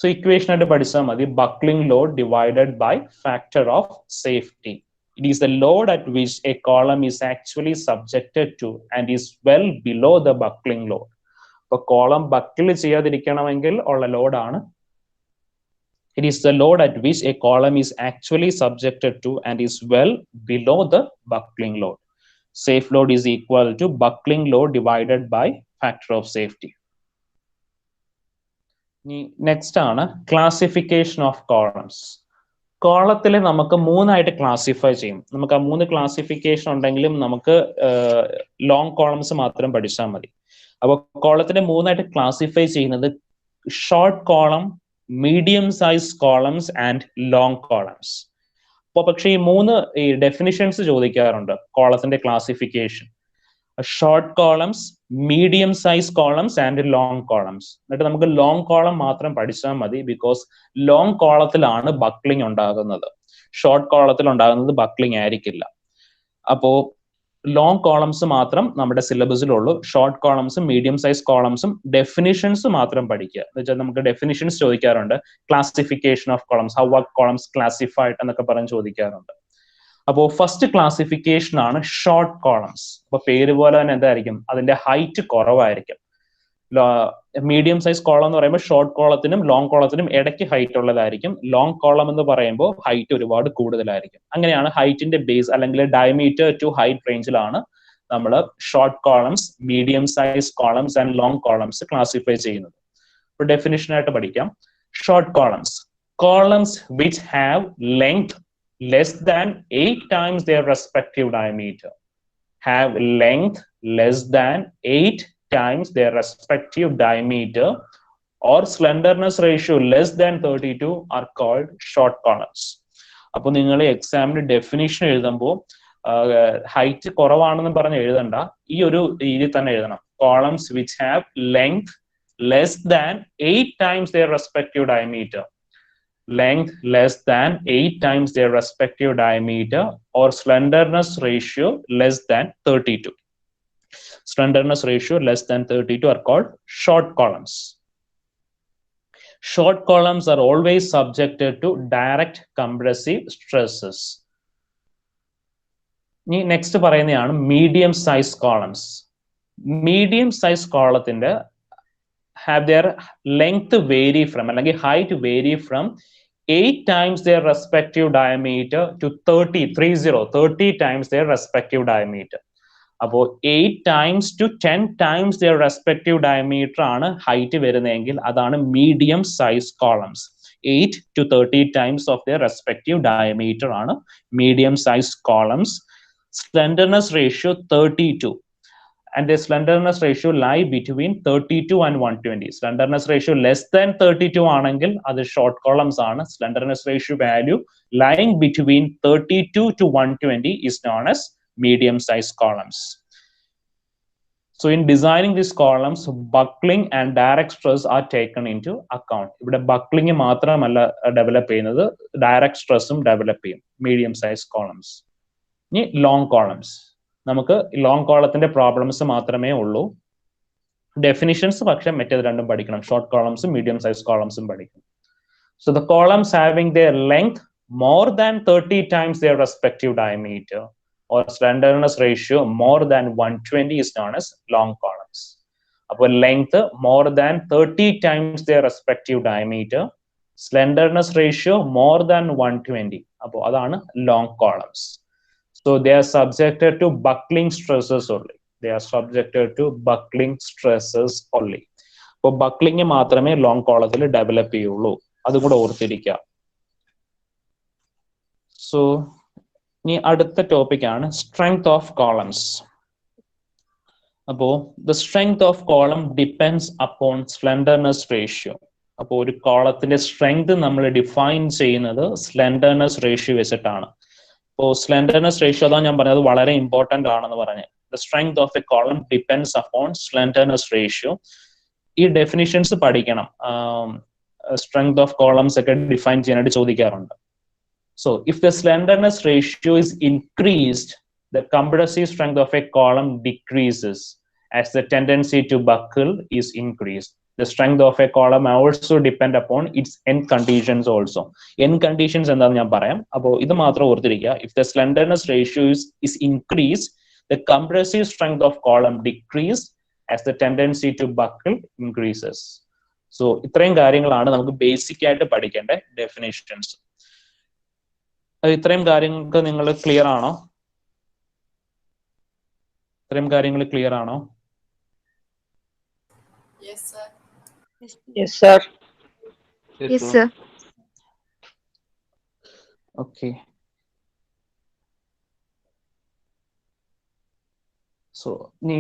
so equation ആയിട്ട് പഠിച്ചാൽ മതി. Buckling load divided by factor of safety. It is the load at which a column is actually subjected to and is well below the buckling load. അപ്പോൾ column buckle ചെയ്യാതിരിക്കണമെങ്കിൽ ഉള്ള ലോഡാണ്. It is the load at which a column is actually subjected to and is well below the buckling load. Safe load is equal to buckling load divided by factor of safety. Next ആണ് classification of columns. കോളത്തിലെ നമുക്ക് മൂന്നായിട്ട് classify ചെയ്യും. നമുക്ക് ആ 3 classification ഉണ്ടെങ്കിലും നമുക്ക് long columns മാത്രം പഠിച്ചാൽ മതി. അപ്പോൾ കോളത്തിനെ മൂന്നായിട്ട് ക്ലാസിഫൈ ചെയ്യുന്നത് short column, medium size columns and long columns. അപ്പോൾ പക്ഷേ ഈ ഡെഫിനിഷൻസ് ചോദിക്കാറുണ്ട് കോളത്തിന്റെ classification. Short columns, medium size columns and long columns. എന്നിട്ട് നമുക്ക് ലോങ് കോളം മാത്രം പഠിച്ചാൽ മതി, ബിക്കോസ് ലോങ് കോളത്തിലാണ് ബക്ലിംഗ് ഉണ്ടാകുന്നത്. ഷോർട്ട് കോളത്തിൽ ഉണ്ടാകുന്നത് ബക്ലിംഗ് ആയിരിക്കില്ല. അപ്പോ ലോങ് കോളംസ് മാത്രം നമ്മുടെ സിലബസിലുള്ളൂ. ഷോർട്ട് കോളംസും മീഡിയം സൈസ് കോളംസും ഡെഫിനിഷൻസ് മാത്രം പഠിക്കുക. എന്ന് വെച്ചാൽ നമുക്ക് ഡെഫിനിഷൻസ് ചോദിക്കാറുണ്ട്. Classification of columns, how are columns classified എന്നൊക്കെ പറഞ്ഞ് ചോദിക്കാറുണ്ട്. അപ്പോൾ ഫസ്റ്റ് ക്ലാസിഫിക്കേഷൻ ആണ് ഷോർട്ട് കോളംസ്. അപ്പൊ പേര് പോലെ തന്നെ എന്തായിരിക്കും? അതിന്റെ ഹൈറ്റ് കുറവായിരിക്കും. മീഡിയം സൈസ് കോളം എന്ന് പറയുമ്പോൾ ഷോർട്ട് കോളത്തിനും ലോങ് കോളത്തിനും ഇടയ്ക്ക് ഹൈറ്റ് ഉള്ളതായിരിക്കും. ലോങ് കോളം എന്ന് പറയുമ്പോൾ ഹൈറ്റ് ഒരുപാട് കൂടുതലായിരിക്കും. അങ്ങനെയാണ് ഹൈറ്റിന്റെ ബേസ് അല്ലെങ്കിൽ ഡയമീറ്റർ ടു ഹൈറ്റ് റേഞ്ചിലാണ് നമ്മൾ short columns, medium size columns and long columns classify ചെയ്യുന്നത്. ഇപ്പോൾ ഡെഫിനിഷൻ ആയിട്ട് പഠിക്കാം. Short columns, columns which have length less than 8 times their respective diameter. Have length less than 8 times their respective diameter or slenderness ratio less than 32 are called short columns. അപ്പോൾ നിങ്ങൾ എക്സാമിന് definition എഴുതുമ്പോൾ height കുറവാണെന്ന് പറഞ്ഞ് എഴുതണ്ട, ഈ ഒരു രീതിയിൽ തന്നെ എഴുതണം. Columns which have length less than 8 times their respective diameter, length less than 8 times their respective diameter, or slenderness ratio less than 32. Slenderness ratio less than 32 are called short columns. Short columns are always subjected to direct compressive stresses. Next പറയുന്നതാണ് medium size columns. Medium size column have their length vary from, അല്ലെങ്കിൽ height vary from 8 times their respective diameter to 30 times their respective diameter. അപ്പോൾ 8 times to 10 times their respective diameter ആണ് height വരുന്നതെങ്കിൽ അതാണ് medium size columns. 8 to 30 times of their respective diameter ആണ് medium size columns. Slenderness ratio 32. And the slenderness ratio lie between 32 and 120. Slenderness ratio less than 32 ആണെങ്കിൽ അത് short columns ആണ്. Slenderness ratio value lying between 32 to 120 is known as medium size columns. So in designing these columns, buckling and direct stress are taken into account. ഇവിടെ buckling മാത്രമല്ല develop ചെയ്യുന്നത്, direct സ്ട്രെസ്സും develop ചെയ്യും medium size columns. ഇനി long columns. നമുക്ക് long കോളത്തിന്റെ problems മാത്രമേ ഉള്ളൂ. Definitions പക്ഷെ മറ്റേത് രണ്ടും പഠിക്കണം. ഷോർട്ട് കോളംസും മീഡിയം സൈസ് കോളംസും പഠിക്കണം. So the columns having their length more than 30 times their respective diameter or slenderness ratio more than 120 is known as long columns. അപ്പോൾ length more than 30 times their respective diameter, slenderness ratio more than 120, അപ്പോൾ അതാണ് long columns. So they are subjected to buckling stresses only. They are subjected to buckling stresses only. അപ്പോൾ buckling മാത്രമേ long കോളത്തിൽ develop ചെയ്യുള്ളൂ. അതും കൂടെ ഓർത്തിരിക്കുക. So ഇനി അടുത്ത ടോപ്പിക്കാണ് സ്ട്രെങ്ത് ഓഫ് കോളംസ്. അപ്പോ the strength of column depends upon slenderness ratio. അപ്പോൾ ഒരു കോളത്തിന്റെ സ്ട്രെങ്ത് നമ്മൾ ഡിഫൈൻ ചെയ്യുന്നത് സ്ലെൻഡർനെസ് റേഷ്യോ വെച്ചിട്ടാണ്. അപ്പോൾ സ്ലെൻഡർനെസ് റേഷ്യോ അതാണ് ഞാൻ പറഞ്ഞത് വളരെ ഇമ്പോർട്ടന്റ് ആണെന്ന് പറഞ്ഞത്. The strength of A column depends upon slenderness ratio. ഈ ഡെഫിനിഷൻസ് പഠിക്കണം. സ്ട്രെങ്ത് ഓഫ് കോളംസ് ഒക്കെ ഡിഫൈൻ ചെയ്യാനായിട്ട് ചോദിക്കാറുണ്ട്. So if the slenderness ratio is increased, the compressive strength of a column decreases as the tendency to buckle is increased. The strength of a column also depend upon its end conditions also. End conditions എന്താണെന്ന് ഞാൻ പറയാം. അപ്പോൾ ഇത് മാത്രം ഓർത്തിരിക്കുക. If the slenderness ratio is increased, the compressive strength of column decrease as the tendency to buckle increases. So ഇത്രയും കാര്യങ്ങളാണ് നമുക്ക് ബേസിക് ആയിട്ട് പഠിക്കേണ്ട ഡെഫിനിഷൻസ്. ഇത്രയും കാര്യങ്ങൾക്ക് നിങ്ങൾ ക്ലിയർ ആണോ? ഇത്രയും കാര്യങ്ങൾ ക്ലിയർ ആണോ? Yes, sir. Yes, sir. Yes, sir. Okay. So ഇനി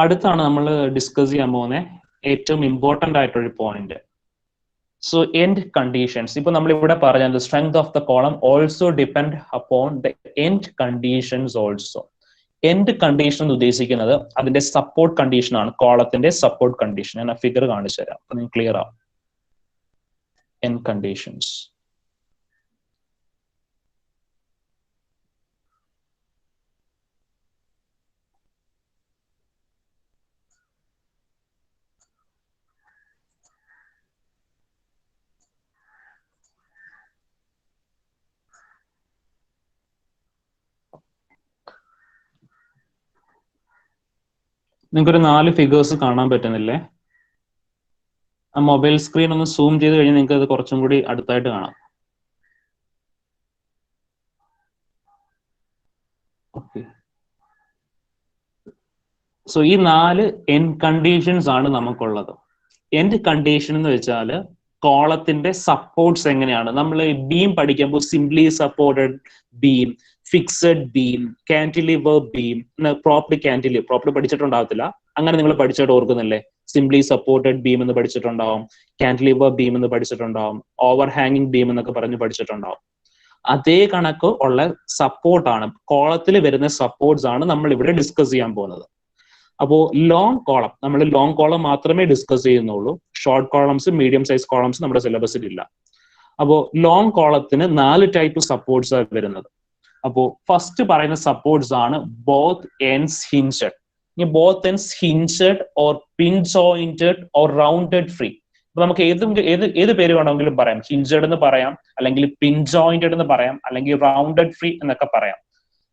അടുത്താണ് നമ്മൾ ഡിസ്കസ് ചെയ്യാൻ പോകുന്ന ഏറ്റവും ഇമ്പോർട്ടന്റ് ആയിട്ടൊരു പോയിന്റ്. So end conditions. ഇപ്പൊ നമ്മൾ ഇവിടെ പറഞ്ഞത് strength of the column also depend upon the end conditions also. End condition ഉദ്ദേശിക്കുന്നത് അതിന്റെ സപ്പോർട്ട് കണ്ടീഷൻ ആണ്, കോളത്തിന്റെ സപ്പോർട്ട് കണ്ടീഷൻ. ഞാൻ ആ ഫിഗർ കാണിച്ചു തരാം, അപ്പൊ നിങ്ങൾക്ക് ക്ലിയർ ആവും. End conditions. നിങ്ങൾക്കൊരു 4 ഫിഗേഴ്സ് കാണാൻ പറ്റുന്നില്ലേ? ആ മൊബൈൽ സ്ക്രീൻ ഒന്ന് സൂം ചെയ്ത് കഴിഞ്ഞാൽ നിങ്ങൾക്ക് അത് കുറച്ചും കൂടി അടുത്തായിട്ട് കാണാം. ഓക്കെ. സോ ഈ 4 എൻഡ് കണ്ടീഷൻസ് ആണ് നമുക്കുള്ളത്. എൻഡ് കണ്ടീഷൻ എന്ന് വെച്ചാൽ കോളത്തിന്റെ സപ്പോർട്ട്സ് എങ്ങനെയാണ്. നമ്മൾ ബീം പഠിക്കുമ്പോൾ simply supported beam, fixed beam, cantilever beam, properly പഠിച്ചിട്ടുണ്ടാകത്തില്ല. അങ്ങനെ നിങ്ങൾ പഠിച്ചിട്ട് ഓർക്കുന്നില്ലേ? സിംപ്ലി സപ്പോർട്ടഡ് ബീം എന്ന് പഠിച്ചിട്ടുണ്ടാവും, കാന്റിലിവർ ബീം എന്ന് പഠിച്ചിട്ടുണ്ടാവും, ഓവർ ഹാങ്ങിങ് ബീം എന്നൊക്കെ പറഞ്ഞ് പഠിച്ചിട്ടുണ്ടാവും. അതേ കണക്ക് ഉള്ള സപ്പോർട്ടാണ്, കോളത്തിൽ വരുന്ന സപ്പോർട്ട്സ് ആണ് നമ്മൾ ഇവിടെ ഡിസ്കസ് ചെയ്യാൻ പോകുന്നത്. അപ്പോൾ ലോങ് കോളം, നമ്മൾ ലോങ് കോളം മാത്രമേ ഡിസ്കസ് ചെയ്യുന്നുള്ളൂ. Short columns, medium size columns നമ്മുടെ സിലബസിൽ ഇല്ല. അപ്പോൾ ലോങ് കോളത്തിന് 4 ടൈപ്പ് സപ്പോർട്ട്സ് ആണ് വരുന്നത്. അപ്പോൾ ഫസ്റ്റ് പറയുന്ന സപ്പോർട്ട്സ് ആണ് ബോത്ത് എൻഡ്സ് ഹിഞ്ചഡ്. ഇനി both ends hinged or pin jointed or rounded free. അപ്പൊ നമുക്ക് ഏത് പേര് വേണമെങ്കിലും പറയാം. ഹിഞ്ചഡ് എന്ന് പറയാം, അല്ലെങ്കിൽ പിൻ ജോയിന്റഡ് എന്ന് പറയാം, അല്ലെങ്കിൽ റൗണ്ടഡ് ഫ്രീ എന്നൊക്കെ പറയാം.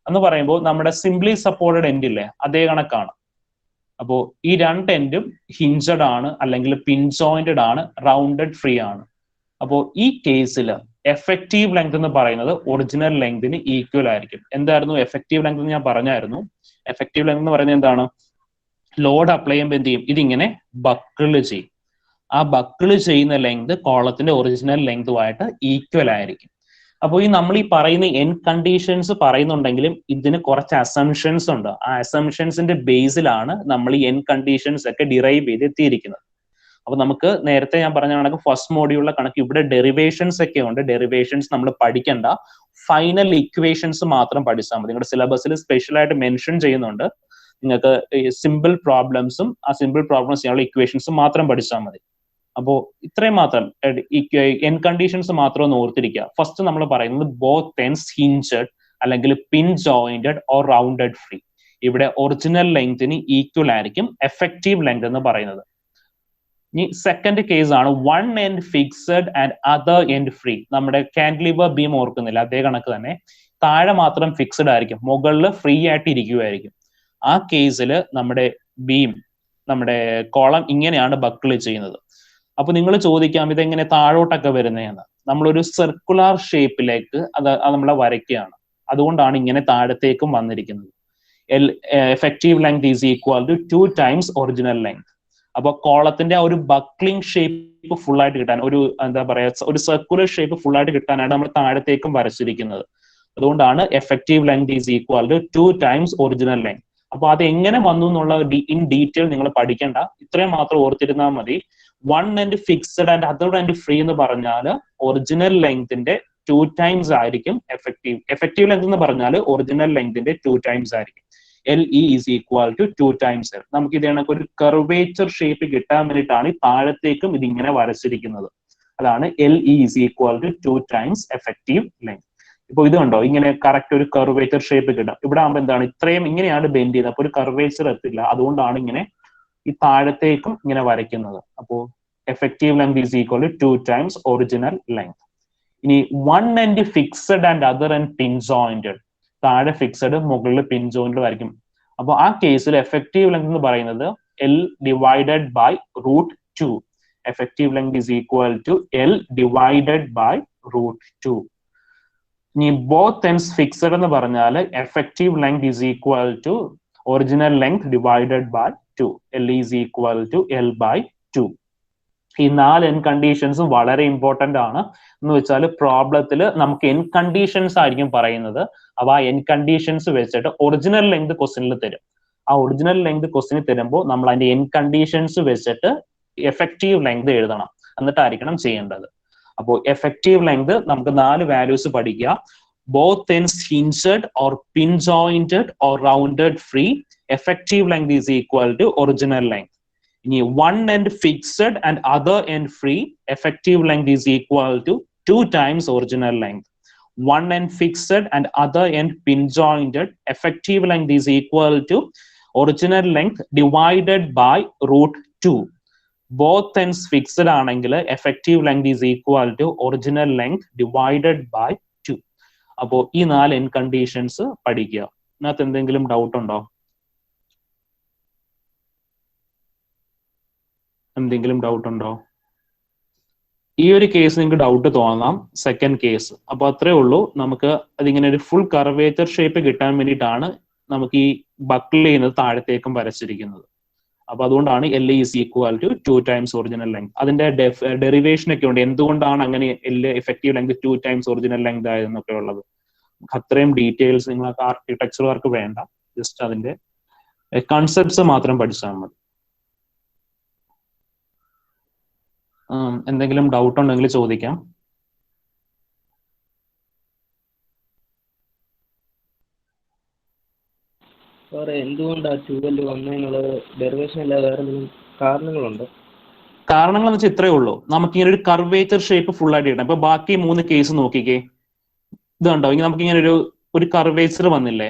എന്ന് പറയുമ്പോൾ നമ്മുടെ സിംപ്ലി സപ്പോർട്ടഡ് എൻഡ് ഇല്ലേ, അതേ കണക്കാണ്. അപ്പോ ഈ 2 എൻഡും ഹിഞ്ചഡ് ആണ്, അല്ലെങ്കിൽ പിൻ ജോയിന്റഡ് ആണ്, റൗണ്ടഡ് ഫ്രീ ആണ്. അപ്പോ ഈ കേസിൽ എഫക്റ്റീവ് ലെങ്ത് എന്ന് പറയുന്നത് ഒറിജിനൽ ലെങ്തിന് ഈക്വൽ ആയിരിക്കും. എന്തായിരുന്നു എഫക്റ്റീവ് ലെങ്ത് എന്ന് ഞാൻ പറഞ്ഞായിരുന്നു. എഫക്റ്റീവ് ലെങ്ത് എന്ന് പറയുന്നത് എന്താണ്? ലോഡ് അപ്ലൈ ചെയ്യുമ്പോൾ എന്ത് ചെയ്യും? ഇതിങ്ങനെ ബക്കിള് ചെയ്യും. ആ ബക്കിള് ചെയ്യുന്ന ലെങ്ത് കോളത്തിന്റെ ഒറിജിനൽ ലെങ്തുമായിട്ട് ഈക്വൽ ആയിരിക്കും. അപ്പോൾ നമ്മൾ ഈ പറയുന്ന എൻഡ് കണ്ടീഷൻസ് പറയുന്നുണ്ടെങ്കിലും ഇതിന് കുറച്ച് അസംഷൻസ് ഉണ്ട്. ആ അസംഷൻസിന്റെ ബേസിലാണ് നമ്മൾ ഈ എൻഡ് കണ്ടീഷൻസ് ഒക്കെ ഡിറൈവ് ചെയ്ത് എത്തിയിരിക്കുന്നത്. അപ്പൊ നമുക്ക് നേരത്തെ ഞാൻ പറഞ്ഞ കണക്ക് ഫസ്റ്റ് മോഡ്യൂളിലെ കണക്ക് ഇവിടെ ഡെറിവേഷൻസ് ഒക്കെ ഉണ്ട്. ഡെറിവേഷൻസ് നമ്മൾ പഠിക്കേണ്ട, ഫൈനൽ ഇക്വേഷൻസ് മാത്രം പഠിച്ചാൽ മതി. നിങ്ങളുടെ സിലബസിൽ സ്പെഷ്യൽ ആയിട്ട് മെൻഷൻ ചെയ്യുന്നുണ്ട്. നിങ്ങൾക്ക് സിമ്പിൾ പ്രോബ്ലംസും ആ സിമ്പിൾ പ്രോബ്ലംസ് ചെയ്യാനുള്ള ഇക്വേഷൻസും മാത്രം പഠിച്ചാൽ മതി. അപ്പോ ഇത്രയും മാത്രം എൻഡ് കണ്ടീഷൻസ് മാത്രം ഒന്ന് ഓർത്തിരിക്കുക. ഫസ്റ്റ് നമ്മൾ പറയുന്നത് ബോത്ത് എൻഡ്സ് ഹിഞ്ചഡ് അല്ലെങ്കിൽ pin jointed or rounded free. ഇവിടെ ഒറിജിനൽ ലെങ്തിന് ഈക്വൽ ആയിരിക്കും എഫക്റ്റീവ് ലെങ്ത് എന്ന് പറയുന്നത്. ഇനി സെക്കൻഡ് കേസ് ആണ് one end fixed and other end free. നമ്മുടെ കാന്റിലിവർ ബീം ഓർക്കുന്നില്ല, അതേ കണക്ക് തന്നെ താഴെ മാത്രം ഫിക്സഡ് ആയിരിക്കും, മുകളിൽ ഫ്രീ ആയിട്ട് ഇരിക്കുമായിരിക്കും. ആ കേസിൽ നമ്മുടെ ബീം, നമ്മുടെ കോളം ഇങ്ങനെയാണ് ബക്കിൾ ചെയ്യുന്നത്. അപ്പൊ നിങ്ങൾ ചോദിക്കാം ഇതെങ്ങനെ താഴോട്ടൊക്കെ വരുന്നതെന്ന്. നമ്മളൊരു സർക്കുലർ ഷേപ്പിലേക്ക് അത് നമ്മളെ വരയ്ക്കുകയാണ്. അതുകൊണ്ടാണ് ഇങ്ങനെ താഴത്തേക്കും വന്നിരിക്കുന്നത്. Effective length is equal to 2 times original length. അപ്പൊ കോളത്തിന്റെ ആ ഒരു ബക്ലിംഗ് ഷേപ്പ് ഫുൾ ആയിട്ട് കിട്ടാൻ, ഒരു എന്താ പറയാ, ഒരു സർക്കുലർ ഷേപ്പ് ഫുൾ ആയിട്ട് കിട്ടാനാണ് നമ്മൾ താഴത്തേക്കും വരച്ചിരിക്കുന്നത്. അതുകൊണ്ടാണ് effective length is equal to 2 times original length. അപ്പൊ അത് എങ്ങനെ വന്നു എന്നുള്ള ഇൻ ഡീറ്റെയിൽ നിങ്ങൾ പഠിക്കേണ്ട, ഇത്രയും മാത്രം ഓർത്തിരുന്നാൽ മതി. One end fixed and other end free എന്ന് പറഞ്ഞാൽ ഒറിജിനൽ ലെങ്തിന്റെ 2 ടൈംസ് ആയിരിക്കും എഫക്റ്റീവ് ലെങ്ത് എന്ന് പറഞ്ഞാൽ ഒറിജിനൽ ലെങ്തിന്റെ 2 ടൈംസ് ആയിരിക്കും. LE is equal to 2 times L. നമുക്ക് ഇത് കണക്ക് ഒരു കർവേച്ചർ ഷേപ്പ് കിട്ടാൻ വേണ്ടിയിട്ടാണ് ഈ താഴത്തേക്കും ഇതിങ്ങനെ വരച്ചിരിക്കുന്നത്. അതാണ് LE is equal to 2 times effective length. ഇപ്പൊ ഇത് കണ്ടോ, ഇങ്ങനെ കറക്റ്റ് ഒരു കർവേച്ചർ ഷേപ്പ് കിട്ടാം. ഇവിടെ ആകുമ്പോൾ എന്താണ്, ഇത്രയും ഇങ്ങനെയാണ് ബെൻഡ് ചെയ്തത്, അപ്പൊ ഒരു കർവേച്ചർ എത്തില്ല. അതുകൊണ്ടാണ് ഇങ്ങനെ ഈ താഴത്തേക്കും ഇങ്ങനെ വരയ്ക്കുന്നത്. അപ്പോ effective length is equal to 2 times original length. ഇനി one end fixed and other end pin jointed. താഴെ ഫിക്സഡ്, മുകളിൽ പിൻ ജോയിന്റഡ് ആയിരിക്കും. അപ്പൊ ആ കേസിൽ എഫക്റ്റീവ് ലെങ്ത് എന്ന് പറയുന്നത് L divided by root 2. Effective length is equal to L divided by root 2. ഇനി ബോത്ത് എൻഡ്സ് ഫിക്സഡ് എന്ന് പറഞ്ഞാൽ effective length is equal to original length divided by 2. L is equal to L by 2. ഈ 4 N കണ്ടീഷൻസും വളരെ important ആണ്. എന്ന് വെച്ചാൽ പ്രോബ്ലത്തിൽ നമുക്ക് N conditions ആയിരിക്കും പറയുന്നത്. അപ്പൊ ആ എൻ കണ്ടീഷൻസ് വെച്ചിട്ട് ഒറിജിനൽ ലെങ്ത് ക്വസ്റ്റ്യനിൽ തരും. ആ ഒറിജിനൽ ലെങ്ത് ക്വസ്റ്റ്യനിൽ തരുമ്പോൾ നമ്മൾ അതിന്റെ എൻ കണ്ടീഷൻസ് വെച്ചിട്ട് എഫക്റ്റീവ് ലെങ്ത് എഴുതണം, എന്നിട്ടായിരിക്കണം ചെയ്യേണ്ടത്. അപ്പോൾ എഫക്റ്റീവ് ലെങ്ത് നമുക്ക് 4 വാല്യൂസ് പഠിക്കുക. Both ends hinged or pin jointed or rounded free, effective length is equal to original length. ഇനി one end fixed and other end free, effective length is equal to 2 times original length. One end fixed and other end pin jointed, effective length is equal to original length divided by root 2. Both ends fixed ആണെങ്കിൽ effective length is equal to original length divided by 2. അപ്പോ ഈ 4 end conditions പഠിക്കുക. ഇതിനകത്ത് എന്തെങ്കിലും doubt ഉണ്ടോ? എന്തെങ്കിലും doubt ഉണ്ടോ? ഈ ഒരു കേസ് നിങ്ങൾക്ക് ഡൗട്ട് തോന്നാം, സെക്കൻഡ് കേസ്. അപ്പൊ അത്രേ ഉള്ളൂ. നമുക്ക് അതിങ്ങനെ ഒരു ഫുൾ കർവേച്ചർ ഷേപ്പ് കിട്ടാൻ വേണ്ടിയിട്ടാണ് നമുക്ക് ഈ ബക്കിൾ ചെയ്യുന്നത് താഴത്തേക്കും വരച്ചിരിക്കുന്നത്. അപ്പൊ അതുകൊണ്ടാണ് L is equal to 2 times original length. അതിന്റെ ഡെറിവേഷൻ ഒക്കെ ഉണ്ട്, എന്തുകൊണ്ടാണ് അങ്ങനെ L effective length 2 times original length ആയതെന്നൊക്കെ ഉള്ളത്. അത്രയും ഡീറ്റെയിൽസ് നിങ്ങൾക്ക് ആർക്കിടെക്ചറുകാർക്ക് വേണ്ട, ജസ്റ്റ് അതിന്റെ കൺസെപ്റ്റ്സ് മാത്രം പഠിച്ചാൽ മതി. എന്തെങ്കിലും ഡൗട്ട് ഉണ്ടെങ്കിൽ ചോദിക്കാം. എന്തുകൊണ്ടാണ് 2L വന്നതിനുള്ള ഡെറിവേഷൻ അല്ലാതെ വേറെ എന്തെങ്കിലും കാരണങ്ങളുണ്ടോ? കാരണങ്ങൾ എന്ന് വെച്ചാൽ ഇത്രയേ ഉള്ളൂ. നമുക്ക് ഇങ്ങനെ ഒരു കർവേച്ചർ ഷേപ്പ് ഫുൾ ആയിട്ട് കിട്ടണം. ഇപ്പൊ ബാക്കി 3 കേസ് നോക്കിക്കേ, ഇത് കണ്ടോ, ഇങ്ങനെ നമുക്ക് ഇങ്ങനെ ഒരു കർവേച്ചർ വന്നില്ലേ?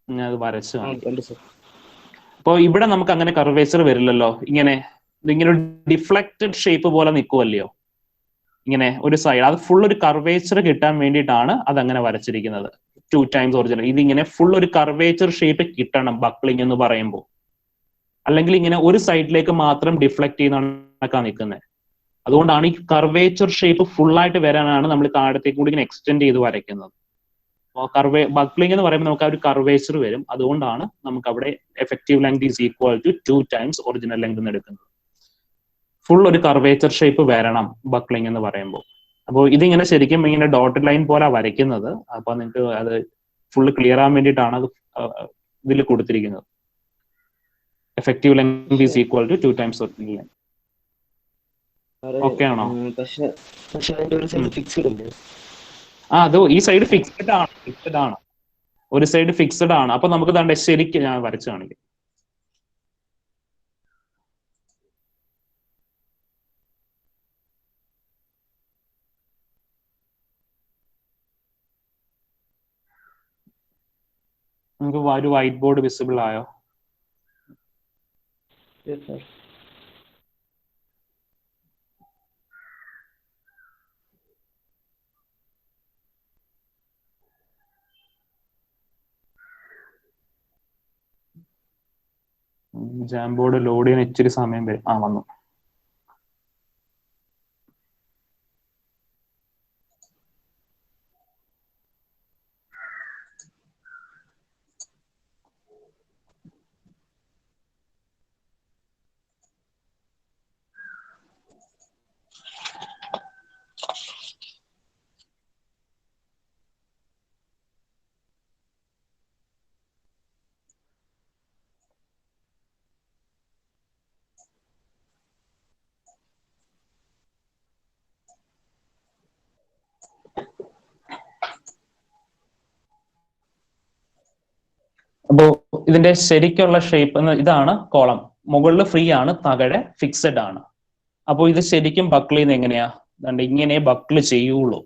ഞാൻ അത് വരച്ചു കാണിക്കാം. അപ്പൊ ഇവിടെ നമുക്ക് അങ്ങനെ കർവേച്ചർ വരില്ലല്ലോ. ഇങ്ങനെ ഇതിങ്ങനെ ഒരു ഡിഫ്ലക്റ്റഡ് ഷേപ്പ് പോലെ നിൽക്കുമല്ലയോ ഇങ്ങനെ ഒരു സൈഡ്. അത് ഫുൾ ഒരു കർവേച്ചർ കിട്ടാൻ വേണ്ടിയിട്ടാണ് അതങ്ങനെ വരച്ചിരിക്കുന്നത്, 2 ടൈംസ് ഒറിജിനൽ. ഇതിങ്ങനെ ഫുൾ ഒരു കർവേച്ചർ ഷേപ്പ് കിട്ടണം ബക്ലിംഗ് എന്ന് പറയുമ്പോൾ. അല്ലെങ്കിൽ ഇങ്ങനെ ഒരു സൈഡിലേക്ക് മാത്രം ഡിഫ്ലക്ട് ചെയ്യുന്നതാണ് നിൽക്കുന്നത്. അതുകൊണ്ടാണ് ഈ കർവേച്ചർ ഷേപ്പ് ഫുൾ ആയിട്ട് വരാനാണ് നമ്മൾ താഴത്തേക്ക് കൂടി ഇങ്ങനെ എക്സ്റ്റെൻഡ് ചെയ്ത് വരയ്ക്കുന്നത്. ബക്ലിംഗ് എന്ന് പറയുമ്പോൾ നമുക്ക് ആ ഒരു കർവേച്ചർ വരും. അതുകൊണ്ടാണ് നമുക്ക് അവിടെ effective length is equal to 2 times original length എന്ന് എടുക്കുന്നത്. ഫുൾ ഒരു കർവേച്ചർ ഷേപ്പ് വരണം ബക്ലിംഗ് എന്ന് പറയുമ്പോൾ. അപ്പോൾ ഇതിങ്ങനെ ശരിക്കും ഇങ്ങനെ ഡോട്ടഡ് ലൈൻ പോലെ വരയ്ക്കുന്നത്. അപ്പൊ നിങ്ങൾക്ക് അത് ഫുള്ള് ക്ലിയർ ആവാൻ വേണ്ടിയിട്ടാണ് അത് ഇതിൽ കൊടുത്തിരിക്കുന്നത്. Effective length is equal to 2 times original length. Okay ആണോ? അത് ഈ സൈഡ് ഫിക്സഡ് ആണ്, ഒരു സൈഡ് ഫിക്സഡ് ആണ്. അപ്പൊ നമുക്ക് ദാണ്ടെ ശരിക്കും ഞാൻ വരച്ചു കാണിക്കാം. നമുക്ക് ഒരു വൈറ്റ് ബോർഡ് വിസിബിൾ ആയോ? ജാംബോർഡ് ലോഡ് ചെയ്യാൻ ഇച്ചിരി സമയം വരും. വന്നു. അപ്പോ ഇതിന്റെ ശരിക്കുള്ള ഷേപ്പ് ഇതാണ് കോളം. മുകളിൽ ഫ്രീ ആണ്, താഴെ ഫിക്സഡ് ആണ്. അപ്പോൾ ഇത് ശരിക്കും ബക്കിൾ ചെയ്യുന്നത് എങ്ങനെയാ? ഇങ്ങനെ ബക്കിൾ ചെയ്യുള്ളൂ.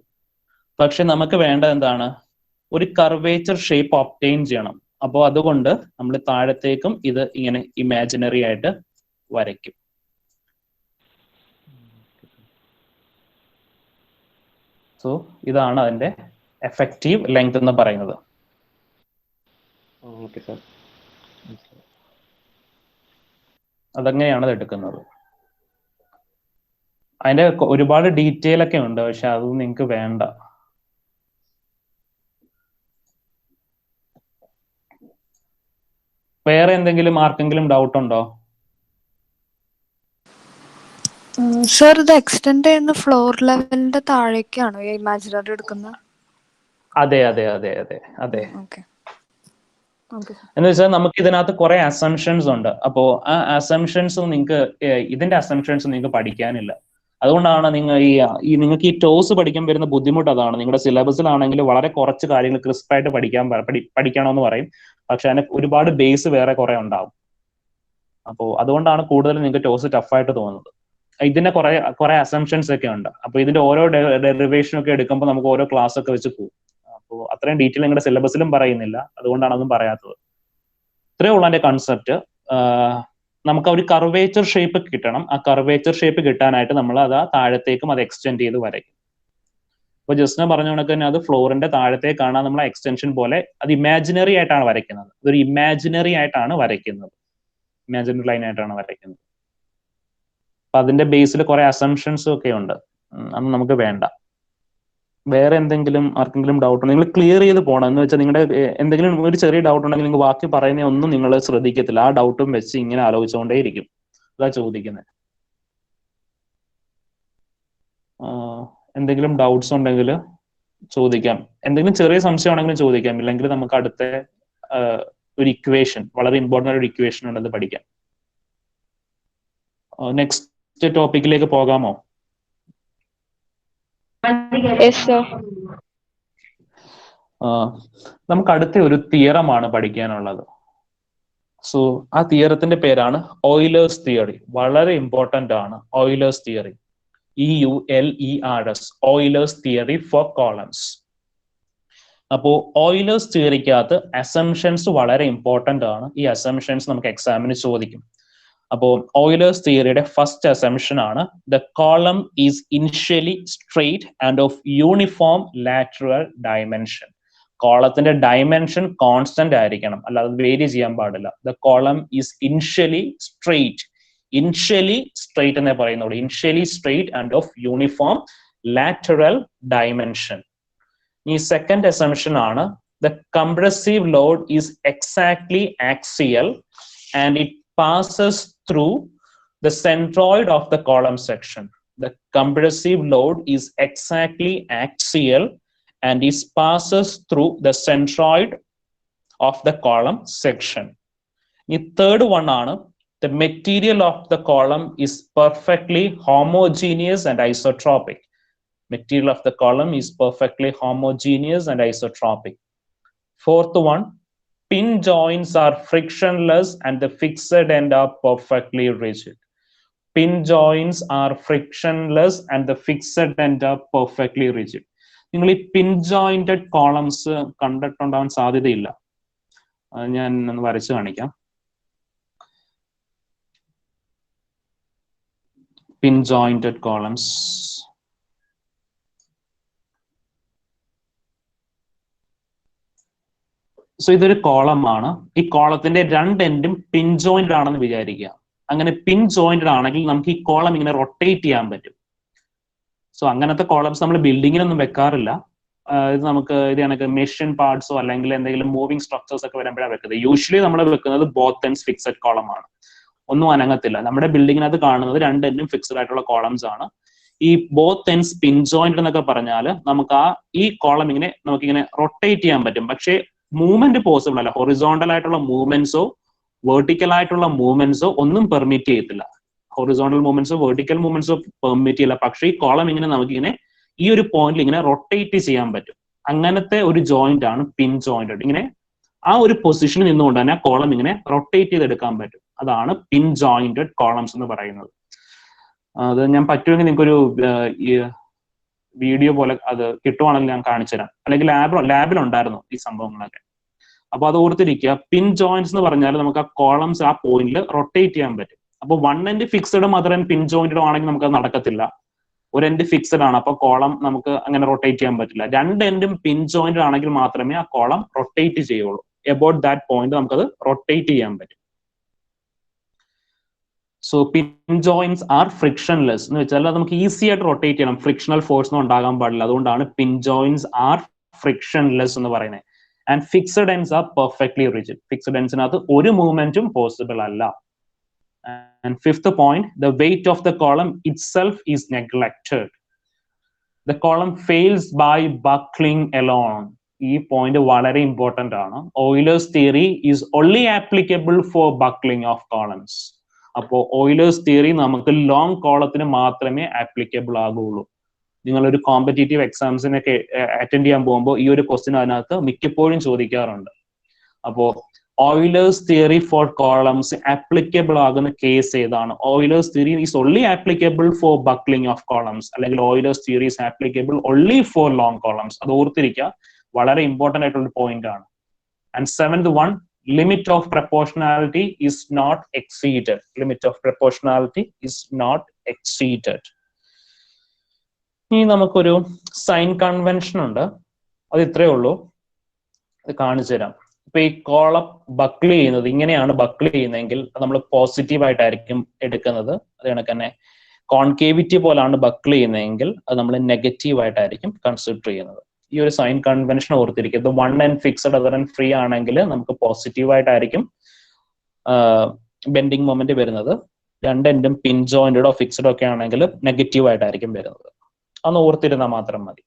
പക്ഷെ നമുക്ക് വേണ്ടത് എന്താണ്? ഒരു കർവേച്ചർ ഷേപ്പ് ഒബ്റ്റെയിൻ ചെയ്യണം. അപ്പോൾ അതുകൊണ്ട് നമ്മൾ താഴത്തേക്കും ഇത് ഇങ്ങനെ ഇമാജിനറി ആയിട്ട് വരയ്ക്കും. സോ ഇതാണ് അതിന്റെ എഫക്റ്റീവ് ലെങ്ത് എന്ന് പറയുന്നത്. അതങ്ങനെയാണ് അത് എടുക്കുന്നത്. അതിന്റെ ഒരുപാട് ഡീറ്റെയിൽ ഒക്കെ ഉണ്ട്, പക്ഷെ അത് നിങ്ങൾക്ക് വേണ്ട. വേറെ എന്തെങ്കിലും ആർക്കെങ്കിലും ഡൗട്ട് ഉണ്ടോ? സർ, ഇത് എക്സ്റ്റെൻഡ് ചെയ്യുന്ന ഫ്ലോർ ലെവലിന്റെ താഴേക്കാണോ ഈ ഇമാജിനറി എടുക്കുന്നത്? അതെ അതെ അതെ അതെ അതെ. ഓക്കെ. എന്ന് വെച്ചാൽ നമുക്ക് ഇതിനകത്ത് കുറെ അസംഷൻസ് ഉണ്ട്. അപ്പോ ആ അസംഷൻസ് നിങ്ങൾക്ക് ഇതിന്റെ അസംഷൻസ് നിങ്ങൾക്ക് പഠിക്കാനില്ല. അതുകൊണ്ടാണ് നിങ്ങൾക്ക് ഈ ടോസ് പഠിക്കാൻ വരുന്ന ബുദ്ധിമുട്ട്. അതാണ് നിങ്ങളുടെ സിലബസിലാണെങ്കിൽ വളരെ കുറച്ച് കാര്യങ്ങൾ ക്രിസ്പായിട്ട് പഠിക്കണമെന്ന് പറയും. പക്ഷെ അതിന് ഒരുപാട് ബേസ് വേറെ കുറെ ഉണ്ടാവും. അപ്പോൾ അതുകൊണ്ടാണ് കൂടുതൽ നിങ്ങൾക്ക് ടോസ് ടഫായിട്ട് തോന്നുന്നത്. ഇതിന്റെ കുറെ അസംഷൻസ് ഒക്കെ ഉണ്ട്. അപ്പൊ ഇതിന്റെ ഓരോ ഡെറിവേഷൻ ഒക്കെ എടുക്കുമ്പോൾ നമുക്ക് ഓരോ ക്ലാസ് ഒക്കെ വെച്ച് പോകും. അപ്പോൾ അത്രയും ഡീറ്റെയിൽ നിങ്ങളുടെ സിലബസിലും പറയുന്നില്ല. അതുകൊണ്ടാണ് അതൊന്നും പറയാത്തത്. ഇത്രയേ ഉള്ളൂ അതിന്റെ കൺസെപ്റ്റ്. നമുക്ക് ഒരു കർവേച്ചർ ഷേപ്പ് കിട്ടണം. ആ കർവേച്ചർ ഷേപ്പ് കിട്ടാനായിട്ട് നമ്മൾ അത് താഴത്തേക്കും അത് എക്സ്റ്റെൻഡ് ചെയ്ത് വരയ്ക്കും. അപ്പൊ ജസ്റ്റ് പറഞ്ഞ കണക്ക് തന്നെ അത് ഫ്ലോറിന്റെ താഴത്തേക്കാണ് നമ്മൾ എക്സ്റ്റൻഷൻ പോലെ അത് ഇമാജിനറി ആയിട്ടാണ് വരയ്ക്കുന്നത്. ഇതൊരു ഇമാജിനറി ആയിട്ടാണ് വരയ്ക്കുന്നത്, ഇമാജിനറി ലൈൻ ആയിട്ടാണ് വരയ്ക്കുന്നത്. അപ്പൊ അതിന്റെ ബേസിൽ കുറെ അസംഷൻസും ഒക്കെ ഉണ്ട്. അത് നമുക്ക് വേണ്ട. വേറെ എന്തെങ്കിലും ആർക്കെങ്കിലും ഡൗട്ട് ഉണ്ടെങ്കിൽ നിങ്ങൾ ക്ലിയർ ചെയ്ത് പോകണം. എന്ന് വെച്ചാൽ നിങ്ങളുടെ എന്തെങ്കിലും ഒരു ചെറിയ ഡൗട്ട് ഉണ്ടെങ്കിൽ നിങ്ങൾ ബാക്കി പറയുന്ന ഒന്നും നിങ്ങൾ ശ്രദ്ധിക്കത്തില്ല. ആ ഡൗട്ടും വെച്ച് ഇങ്ങനെ ആലോചിച്ചുകൊണ്ടേയിരിക്കും. അതാ ചോദിക്കുന്നത്. എന്തെങ്കിലും ഡൗട്ട്സ് ഉണ്ടെങ്കിൽ ചോദിക്കാം. എന്തെങ്കിലും ചെറിയ സംശയം ആണെങ്കിലും ചോദിക്കാം. ഇല്ലെങ്കിൽ നമുക്ക് അടുത്ത ഒരു ഇക്വേഷൻ, വളരെ ഇമ്പോർട്ടൻ്റ് ഒരു ഇക്വേഷൻ ഉണ്ടത് പഠിക്കാം. നെക്സ്റ്റ് ടോപ്പിക്കിലേക്ക് പോകാമോ? നമുക്ക് അടുത്ത ഒരു തിയറമാണ് പഠിക്കാനുള്ളത്. സോ ആ തിയറത്തിന്റെ പേരാണ് ഓയിലേഴ്സ് തിയറി. വളരെ ഇമ്പോർട്ടന്റ് ആണ് Euler's theory. EULERS, Euler's theory for columns. അപ്പോ ഓയിലേഴ്സ് തിയറിക്കകത്ത് അസംഷൻസ് വളരെ ഇമ്പോർട്ടന്റ് ആണ്. ഈ അസംഷൻസ് നമുക്ക് എക്സാമിന് ചോദിക്കും. അപ്പോ ഓയിലേഴ്സ് തിയറിയുടെ ഫസ്റ്റ് അസംഷൻ ആണ് the column is initially straight and of uniform lateral dimension. കോളത്തിന്റെ ഡയമെൻഷൻ കോൺസ്റ്റന്റ് ആയിരിക്കണം, അല്ലാതെ വേരി ചെയ്യാൻ പാടില്ല. The column is initially straight എന്നേ പറയുന്നുള്ളൂ. Initially straight and of uniform lateral dimension. ഈ സെക്കൻഡ് അസംഷൻ ആണ് the compressive load is exactly axial and it passes through the centroid of the column section. The compressive load is exactly axial and it passes through the centroid of the column section. The third one ആണ് the material of the column is perfectly homogeneous and isotropic. Material of the column is perfectly homogeneous and isotropic. Fourth one, pin joints are frictionless and the fixed end are perfectly rigid. Pin joints are frictionless and the fixed end are perfectly rigid. നിങ്ങൾ ഈ പിൻ jointed columns കണ്ടിട്ടുണ്ടാവാൻ സാധ്യതയില്ല. ഞാൻ ഒന്ന് വരച്ചു കാണിക്കാം. പിൻ jointed columns. So ഇതൊരു കോളമാണ്. ഈ കോളത്തിന്റെ രണ്ട് എൻഡും പിൻ ജോയിന്റഡ് ആണെന്ന് വിചാരിക്കുക. അങ്ങനെ പിൻ ജോയിന്റഡ് ആണെങ്കിൽ നമുക്ക് ഈ കോളം ഇങ്ങനെ റൊട്ടേറ്റ് ചെയ്യാൻ പറ്റും. സോ അങ്ങനത്തെ കോളംസ് നമ്മൾ ബിൽഡിങ്ങിനൊന്നും വെക്കാറില്ല. ഇത് നമുക്ക് ഇത് കണക്ക് മെഷീൻ പാർട്സോ അല്ലെങ്കിൽ എന്തെങ്കിലും മൂവിങ് സ്ട്രക്ചേഴ്സ് ഒക്കെ വരുമ്പോഴാണ് വെക്കുന്നത്. യൂഷ്വലി നമ്മൾ വെക്കുന്നത് ബോത്ത് എൻഡ്സ് ഫിക്സഡ് കോളമാണ്. ഒന്നും അനങ്ങത്തില്ല. നമ്മുടെ ബിൽഡിങ്ങിനകത്ത് കാണുന്നത് രണ്ട് എൻഡും ഫിക്സഡ് ആയിട്ടുള്ള കോളംസ് ആണ്. ഈ ബോത്ത് എൻഡ്സ് പിൻ ജോയിന്റഡ് എന്നൊക്കെ പറഞ്ഞാൽ നമുക്ക് ഈ കോളം ഇങ്ങനെ നമുക്കിങ്ങനെ റൊട്ടേറ്റ് ചെയ്യാൻ പറ്റും. പക്ഷേ മൂവ്മെന്റ് പോസിബിൾ അല്ല. ഹൊറിസോണ്ടൽ ആയിട്ടുള്ള മൂവ്മെന്റ്സോ വെർട്ടിക്കൽ ആയിട്ടുള്ള മൂവ്മെന്റ്സോ ഒന്നും പെർമിറ്റ് ചെയ്യത്തില്ല. ഹൊറിസോണ്ടൽ മൂവ്മെന്റ്സോ വെർട്ടിക്കൽ മൂവ്മെന്റ്സോ പെർമിറ്റ് ചെയ്യില്ല. പക്ഷേ ഈ കോളം ഇങ്ങനെ നമുക്കിങ്ങനെ ഈ ഒരു പോയിന്റിൽ ഇങ്ങനെ റൊട്ടേറ്റ് ചെയ്യാൻ പറ്റും. അങ്ങനത്തെ ഒരു ജോയിന്റ് ആണ് പിൻ ജോയിന്റഡ്. ഇങ്ങനെ ആ ഒരു പൊസിഷനിൽ നിന്നുകൊണ്ട് തന്നെ കോളം ഇങ്ങനെ റൊട്ടേറ്റ് ചെയ്തെടുക്കാൻ പറ്റും. അതാണ് പിൻ ജോയിന്റഡ് കോളംസ് എന്ന് പറയുന്നത്. അത് ഞാൻ പറ്റുമെങ്കിൽ നിങ്ങൾക്കൊരു വീഡിയോ പോലെ അത് കിട്ടുവാണെങ്കിൽ ഞാൻ കാണിച്ചു തരാം. അല്ലെങ്കിൽ ലാബിൽ ഉണ്ടായിരുന്നു ഈ സംഭവങ്ങളൊക്കെ. അപ്പൊ അത് ഓർത്തിരിക്കുക. പിൻ ജോയിന്റ്സ് എന്ന് പറഞ്ഞാൽ നമുക്ക് ആ കോളംസ് ആ പോയിന്റിൽ റൊട്ടേറ്റ് ചെയ്യാൻ പറ്റും. അപ്പൊ വൺ എൻഡ് ഫിക്സഡും അതർ എൻഡ് പിൻ ജോയിന്റഡും ആണെങ്കിൽ നമുക്ക് അത് നടക്കത്തില്ല. ഒരു എൻഡ് ഫിക്സഡ് ആണ്, അപ്പൊ കോളം നമുക്ക് അങ്ങനെ റൊട്ടേറ്റ് ചെയ്യാൻ പറ്റില്ല. രണ്ട് എൻഡും പിൻ ജോയിന്റഡ് ആണെങ്കിൽ മാത്രമേ ആ കോളം റൊട്ടേറ്റ് ചെയ്യുള്ളൂ. എബൌട്ട് ദാറ്റ് പോയിന്റ് നമുക്കത് റൊട്ടേറ്റ് ചെയ്യാൻ പറ്റും. സോ പിൻ ജോയിന്റ്സ് ആർ ഫ്രിക്ഷൻലെസ് എന്ന് വെച്ചാൽ നമുക്ക് ഈസി ആയിട്ട് റൊട്ടേറ്റ് ചെയ്യണം, ഫ്രിക്ഷണൽ ഫോഴ്സ് ഒന്നും ഉണ്ടാകാൻ പാടില്ല. അതുകൊണ്ടാണ് പിൻ ജോയിന്റ്സ് ആർ ഫ്രിക്ഷൻലെസ് എന്ന് പറയുന്നത്. And fixed ends are perfectly rigid. Fixed എൻഡ്സിനകത്ത് ഒരു മൂവ്മെന്റും പോസിബിൾ അല്ല. And fifth point, the weight of the column itself is neglected. The column fails by buckling alone. ഈ പോയിന്റ് വളരെ ഇമ്പോർട്ടന്റ് ആണ്. Euler's theory is only applicable for buckling of columns. അപ്പോൾ Euler's theory നമുക്ക് long കോളത്തിന് മാത്രമേ applicable ആകുള്ളൂ. നിങ്ങളൊരു competitive എക്സാംസിനൊക്കെ attend ചെയ്യാൻ പോകുമ്പോൾ ഈ ഒരു ക്വസ്റ്റ്യൻ അതിനകത്ത് മിക്കപ്പോഴും ചോദിക്കാറുണ്ട്. അപ്പോ Euler's theory for columns applicable ആകുന്ന കേസ് ഏതാണ്? Euler's theory is only applicable for buckling of columns. അല്ലെങ്കിൽ Euler's theory is applicable only for long columns. അത് ഓർത്തിരിക്കുക, വളരെ ഇമ്പോർട്ടന്റ് ആയിട്ടുള്ള പോയിന്റ് ആണ്. And seventh one, limit of proportionality is not exceeded. Limit of proportionality is not exceeded. ഇനി നമുക്കൊരു sign convention ഉണ്ട്. അത് ഇത്രയേ ഉള്ളൂ, അത് കാണിച്ചു തരാം. ഇപ്പൊ ഈ കോളം ബക്കിൾ ചെയ്യുന്നത് ഇങ്ങനെയാണ്. ബക്കിൾ ചെയ്യുന്നതെങ്കിൽ നമ്മൾ പോസിറ്റീവ് ആയിട്ടായിരിക്കും എടുക്കുന്നത്. അത് കണക്ക് തന്നെ കോൺകേവിറ്റി പോലാണ് ബക്കിൾ ചെയ്യുന്നതെങ്കിൽ അത് നമ്മൾ നെഗറ്റീവ് ആയിട്ടായിരിക്കും കൺസിഡർ ചെയ്യുന്നത്. ഈ ഒരു സൈൻ കൺവെൻഷൻ ഓർത്തിരിക്കും. ഇത് one end fixed other end free ആണെങ്കിൽ നമുക്ക് പോസിറ്റീവ് ആയിട്ടായിരിക്കും ബെൻഡിങ് മൊമെന്റ് വരുന്നത്. രണ്ട് എൻഡും പിൻ ജോയിന്റഡോ ഫിക്സഡോ ഒക്കെ ആണെങ്കിൽ നെഗറ്റീവ് ആയിട്ടായിരിക്കും വരുന്നത്. അന്ന് ഓർത്തിരുന്നാൽ മാത്രം മതി.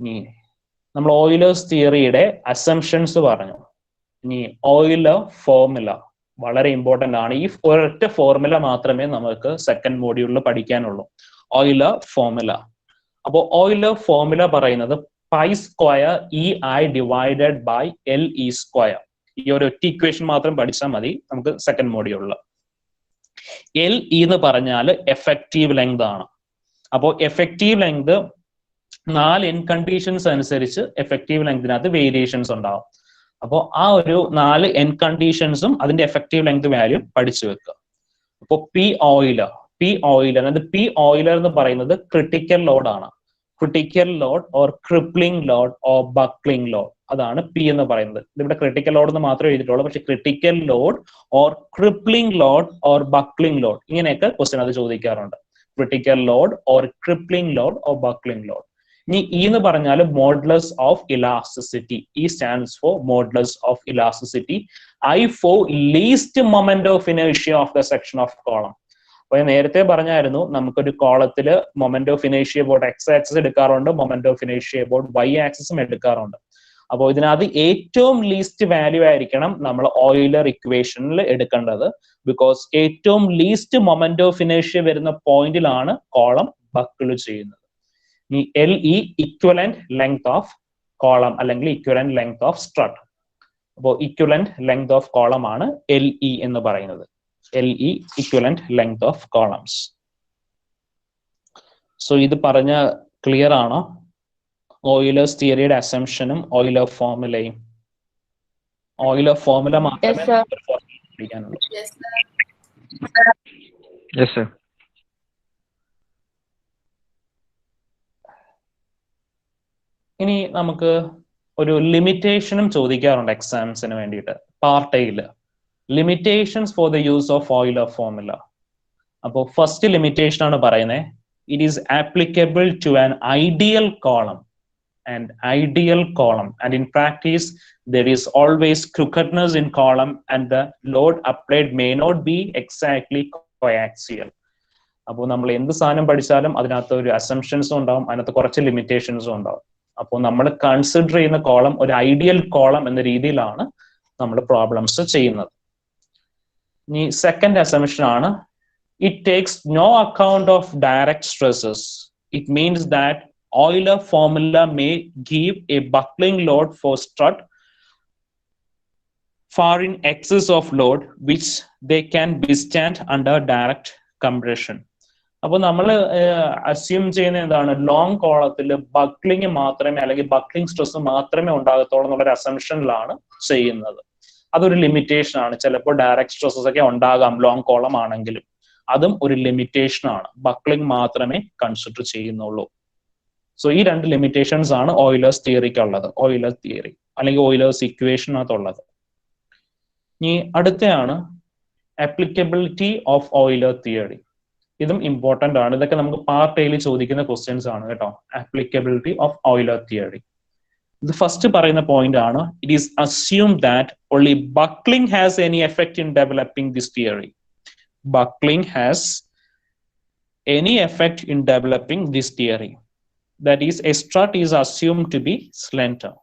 ഇനി നമ്മൾ ഓയിലേഴ്സ് തിയറിയുടെ അസംഷൻസ് പറഞ്ഞു. ഇനി ഓയിലർ ഫോർമുല വളരെ ഇമ്പോർട്ടന്റ് ആണ്. ഈ ഒരൊറ്റ ഫോർമുല മാത്രമേ നമുക്ക് സെക്കൻഡ് മോഡ്യൂളിൽ പഠിക്കാനുള്ളൂ, ഓയിലർ ഫോർമുല. അപ്പോ ഓയിലർ ഫോർമുല പറയുന്നത് pi square E I divided by L E square. ഈ ഒരു ഒറ്റ ഇക്വേഷൻ മാത്രം പഠിച്ചാൽ മതി നമുക്ക് സെക്കൻഡ് മോഡ്യൂളിൽ. എൽ ഇ എന്ന് പറഞ്ഞാൽ എഫക്റ്റീവ് ലെങ്ത് ആണ്. അപ്പോൾ എഫക്റ്റീവ് ലെങ്ത് 4 എൻ കണ്ടീഷൻസ് അനുസരിച്ച് എഫക്റ്റീവ് ലെങ്തിനകത്ത് വേരിയേഷൻസ് ഉണ്ടാവും. അപ്പോൾ ആ ഒരു 4 എൻ കണ്ടീഷൻസും അതിന്റെ എഫക്റ്റീവ് ലെങ്ത് വാല്യൂ പഠിച്ചു വെക്കുക. അപ്പോൾ പി ഓയിലർ അതായത് പി ഓയിലർ എന്ന് പറയുന്നത് ക്രിട്ടിക്കൽ ലോഡ് ആണ്. Critical load or crippling load or buckling load, അതാണ് പി എന്ന് പറയുന്നത്. ഇതിവിടെ ക്രിട്ടിക്കൽ ലോഡ് എന്ന് മാത്രമേ എഴുതിയിട്ടുള്ളൂ, പക്ഷെ critical load or crippling load or buckling load ഇങ്ങനെയൊക്കെ ക്വസ്റ്റ്യൻ അത് ചോദിക്കാറുണ്ട്. Critical load or crippling load or buckling load. ഇനി ഇ എന്ന് പറഞ്ഞാൽ modulus of elasticity. E stands for modulus of elasticity. I for least moment of inertia of the section of column. അപ്പൊ ഞാൻ നേരത്തെ പറഞ്ഞായിരുന്നു നമുക്കൊരു കോളത്തില് moment of inertia about X axis എടുക്കാറുണ്ട്, moment of inertia about Y ആക്സിസും എടുക്കാറുണ്ട്. അപ്പോൾ ഇതിനകത്ത് ഏറ്റവും ലീസ്റ്റ് വാല്യൂ ആയിരിക്കണം നമ്മൾ ഓയിലർ ഇക്വേഷനിൽ എടുക്കേണ്ടത്. ബിക്കോസ് ഏറ്റവും ലീസ്റ്റ് മൊമെന്റ് ഓഫ് ഇനേർഷ്യ വരുന്ന പോയിന്റിലാണ് കോളം ബക്കിൾ ചെയ്യുന്നത്. ഇനി L E equivalent length of column അല്ലെങ്കിൽ ഇക്വലന്റ് ലെങ്ത് ഓഫ് സ്ട്രട്ട്. അപ്പോൾ ഇക്വലന്റ് ലെങ്ത് ഓഫ് കോളം ആണ് എൽ ഇ എന്ന് പറയുന്നത്. L E equivalent length of columns. So ഇത് പറഞ്ഞ ക്ലിയർ ആണോ? ഓയിലേഴ്സ് തിയറിയുടെ അസംഷനും ഓയിലർ ഫോർമുലയും. ഓയിലർ ഫോർമുല മാത്രമേ പഠിക്കാനുള്ളൂ. ഇനി നമുക്ക് ഒരു ലിമിറ്റേഷനും ചോദിക്കാറുണ്ട് എക്സാംസിന് വേണ്ടിയിട്ട്. പാർട്ട് എയില് limitations for the use of Euler formula. അപ്പോൾ ഫസ്റ്റ് ലിമിറ്റേഷൻ ആണ് പറയുന്നത്, it is applicable to an ideal column and in practice there is always crookedness in column and the load applied may not be exactly coaxial. അപ്പോൾ നമ്മൾ എന്ത് സാധനം പഠിച്ചാലും അതിനകത്ത് ഒരു അസംഷൻസും ഉണ്ടാവും, അതിനകത്ത് കുറച്ച് ലിമിറ്റേഷൻസും ഉണ്ടാവും. അപ്പോൾ നമ്മൾ കൺസിഡർ ചെയ്യുന്ന കോളം ഒരു ഐഡിയൽ കോളം എന്ന രീതിയിലാണ് നമ്മൾ പ്രോബ്ലംസ് ചെയ്യുന്നത്. ഇനി സെക്കൻഡ് അസംഷൻ ആണ്, it takes no account of direct stresses. It means that Euler formula may give a buckling load for strut far in excess of load which they can withstand under direct compression. അപ്പോൾ നമ്മൾ assume ചെയ്യുന്ന എന്താണ്, long കോളത്തിൽ buckling മാത്രമേ അല്ലെങ്കിൽ buckling stress മാത്രമേ ഉണ്ടാകത്തുള്ളൂ എന്നുള്ളൊരു അസംഷനിലാണ് ചെയ്യുന്നത്. അതൊരു ലിമിറ്റേഷൻ ആണ്. ചിലപ്പോൾ ഡയറക്റ്റ് സ്ട്രെസ്സസ് ഒക്കെ ഉണ്ടാകാം ലോങ് കോളം ആണെങ്കിലും, അതും ഒരു ലിമിറ്റേഷൻ ആണ്. ബക്ലിംഗ് മാത്രമേ കൺസിഡർ ചെയ്യുന്നുള്ളൂ. സോ ഈ രണ്ട് ലിമിറ്റേഷൻസ് ആണ് ഓയിലേഴ്സ് തിയറിക്കുള്ളത്, ഓയിലേഴ്സ് തിയറി അല്ലെങ്കിൽ ഓയിലേഴ്സ് ഇക്വേഷനകത്തുള്ളത്. ഇനി അടുത്തയാണ് ആപ്ലിക്കബിലിറ്റി ഓഫ് ഓയിലർ തിയറി. ഇതും ഇമ്പോർട്ടന്റ് ആണ്. ഇതൊക്കെ നമുക്ക് പാർട്ട് എയിൽ ചോദിക്കുന്ന ക്വസ്റ്റ്യൻസ് ആണ് കേട്ടോ. Applicability of Euler theory. ഇത് ഫസ്റ്റ് പറയുന്ന പോയിന്റ് ആണ്, it is assume that only buckling has any effect in developing this theory. Buckling has any effect in developing this theory. That is a strut is assumed to be slender.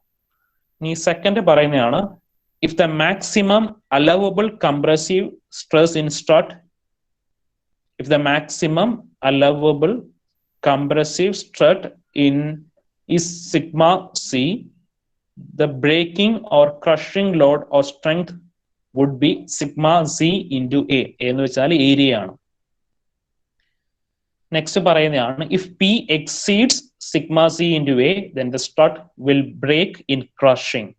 ഇനി second പറയുന്നതാണ്, if the maximum allowable compressive stress in strut, if the maximum allowable compressive strut in is sigma c, the breaking or crushing load or strength would be sigma c into a. എന്ന് വെച്ചാൽ area ആണ്. Next പറയുന്നതാണ്, if p exceeds sigma c into a, then the strut will break in crushing.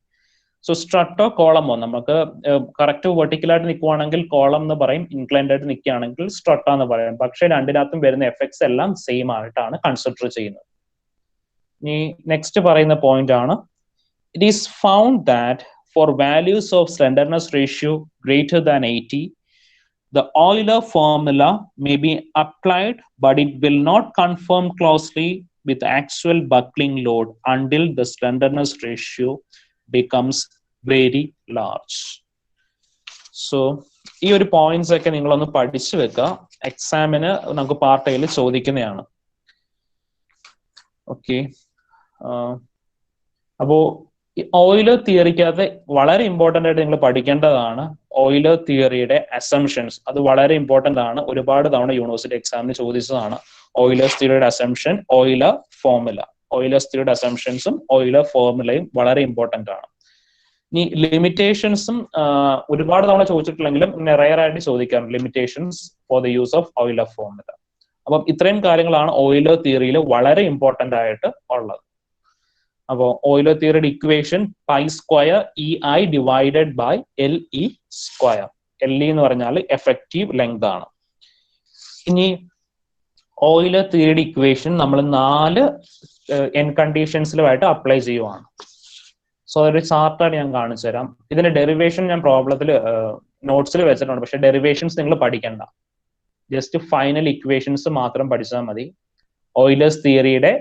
So സ്ട്രട്ടോ കോളമോ, നമുക്ക് correct വെർട്ടിക്കലായിട്ട് നിൽക്കുവാണെങ്കിൽ column എന്ന് പറയും, inclined ആയിട്ട് നിൽക്കുകയാണെങ്കിൽ സ്ട്രട്ടോ എന്ന് പറയും. പക്ഷെ രണ്ടിനകത്തും വരുന്ന എഫക്ട്സ് എല്ലാം സെയിം ആയിട്ടാണ് കൺസിഡർ ചെയ്യുന്നത്. ഇനി നെക്സ്റ്റ് പറയുന്ന പോയിന്റ് ആണ്, it is found that for values of slenderness ratio greater than 80, the Euler formula may be applied, but it will not conform closely with actual buckling load until the slenderness ratio becomes very large. So ഈ ഒരു points ഒക്കെ നിങ്ങളൊന്ന് പഠിച്ചു വെക്കുക, എക്സാമിന് നമുക്ക് part എയിൽ ചോദിക്കുന്നതാണ്. ഓക്കെ, അപ്പോ ഓയിലർ തിയറിക്കകത്ത് വളരെ ഇമ്പോർട്ടന്റ് ആയിട്ട് നിങ്ങൾ പഠിക്കേണ്ടതാണ് ഓയിലർ തിയറിയുടെ അസംഷൻസ്. അത് വളരെ ഇമ്പോർട്ടന്റ് ആണ്. ഒരുപാട് തവണ യൂണിവേഴ്സിറ്റി എക്സാമിന് ചോദിച്ചതാണ്. ഓയിലേഴ്സ് തിയറിയുടെ അസംഷൻ, ഓയിലർ ഫോർമുല. ഓയിലേഴ്സ് തിയറിയുടെ അസംഷൻസും ഓയിലർ ഫോർമുലയും വളരെ ഇമ്പോർട്ടന്റ് ആണ്. ഇനി ലിമിറ്റേഷൻസും ഒരുപാട് തവണ ചോദിച്ചിട്ടില്ലെങ്കിലും റെയർ ആയിട്ട് ചോദിക്കാം, limitations for the use of Euler formula. അപ്പം ഇത്രയും കാര്യങ്ങളാണ് ഓയിലർ തിയറിയിൽ വളരെ ഇമ്പോർട്ടന്റ് ആയിട്ട് ഉള്ളത്. അപ്പോൾ ഓയിലർ തിയറിയുടെ equation pi square E I divided by L E square. L E എന്ന് പറഞ്ഞാൽ എഫക്റ്റീവ് ലെങ്ത് ആണ്. ഇനി ഓയിലർ തിയറിയുടെ ഇക്വേഷൻ നമ്മൾ 4 എൻ കണ്ടീഷൻസിലുമായിട്ട് അപ്ലൈ ചെയ്യുവാണ്. സോ അതൊരു ചാർട്ടാണ് ഞാൻ കാണിച്ചു തരാം. ഇതിന്റെ ഡെറിവേഷൻ ഞാൻ പ്രോബ്ലത്തിൽ നോട്ട്സിൽ വെച്ചിട്ടുണ്ട്, പക്ഷെ ഡെറിവേഷൻസ് നിങ്ങൾ പഠിക്കണ്ട. ജസ്റ്റ് ഫൈനൽ ഇക്വേഷൻസ് മാത്രം പഠിച്ചാൽ മതി. ഓയിലേഴ്സ് തിയറിയുടെ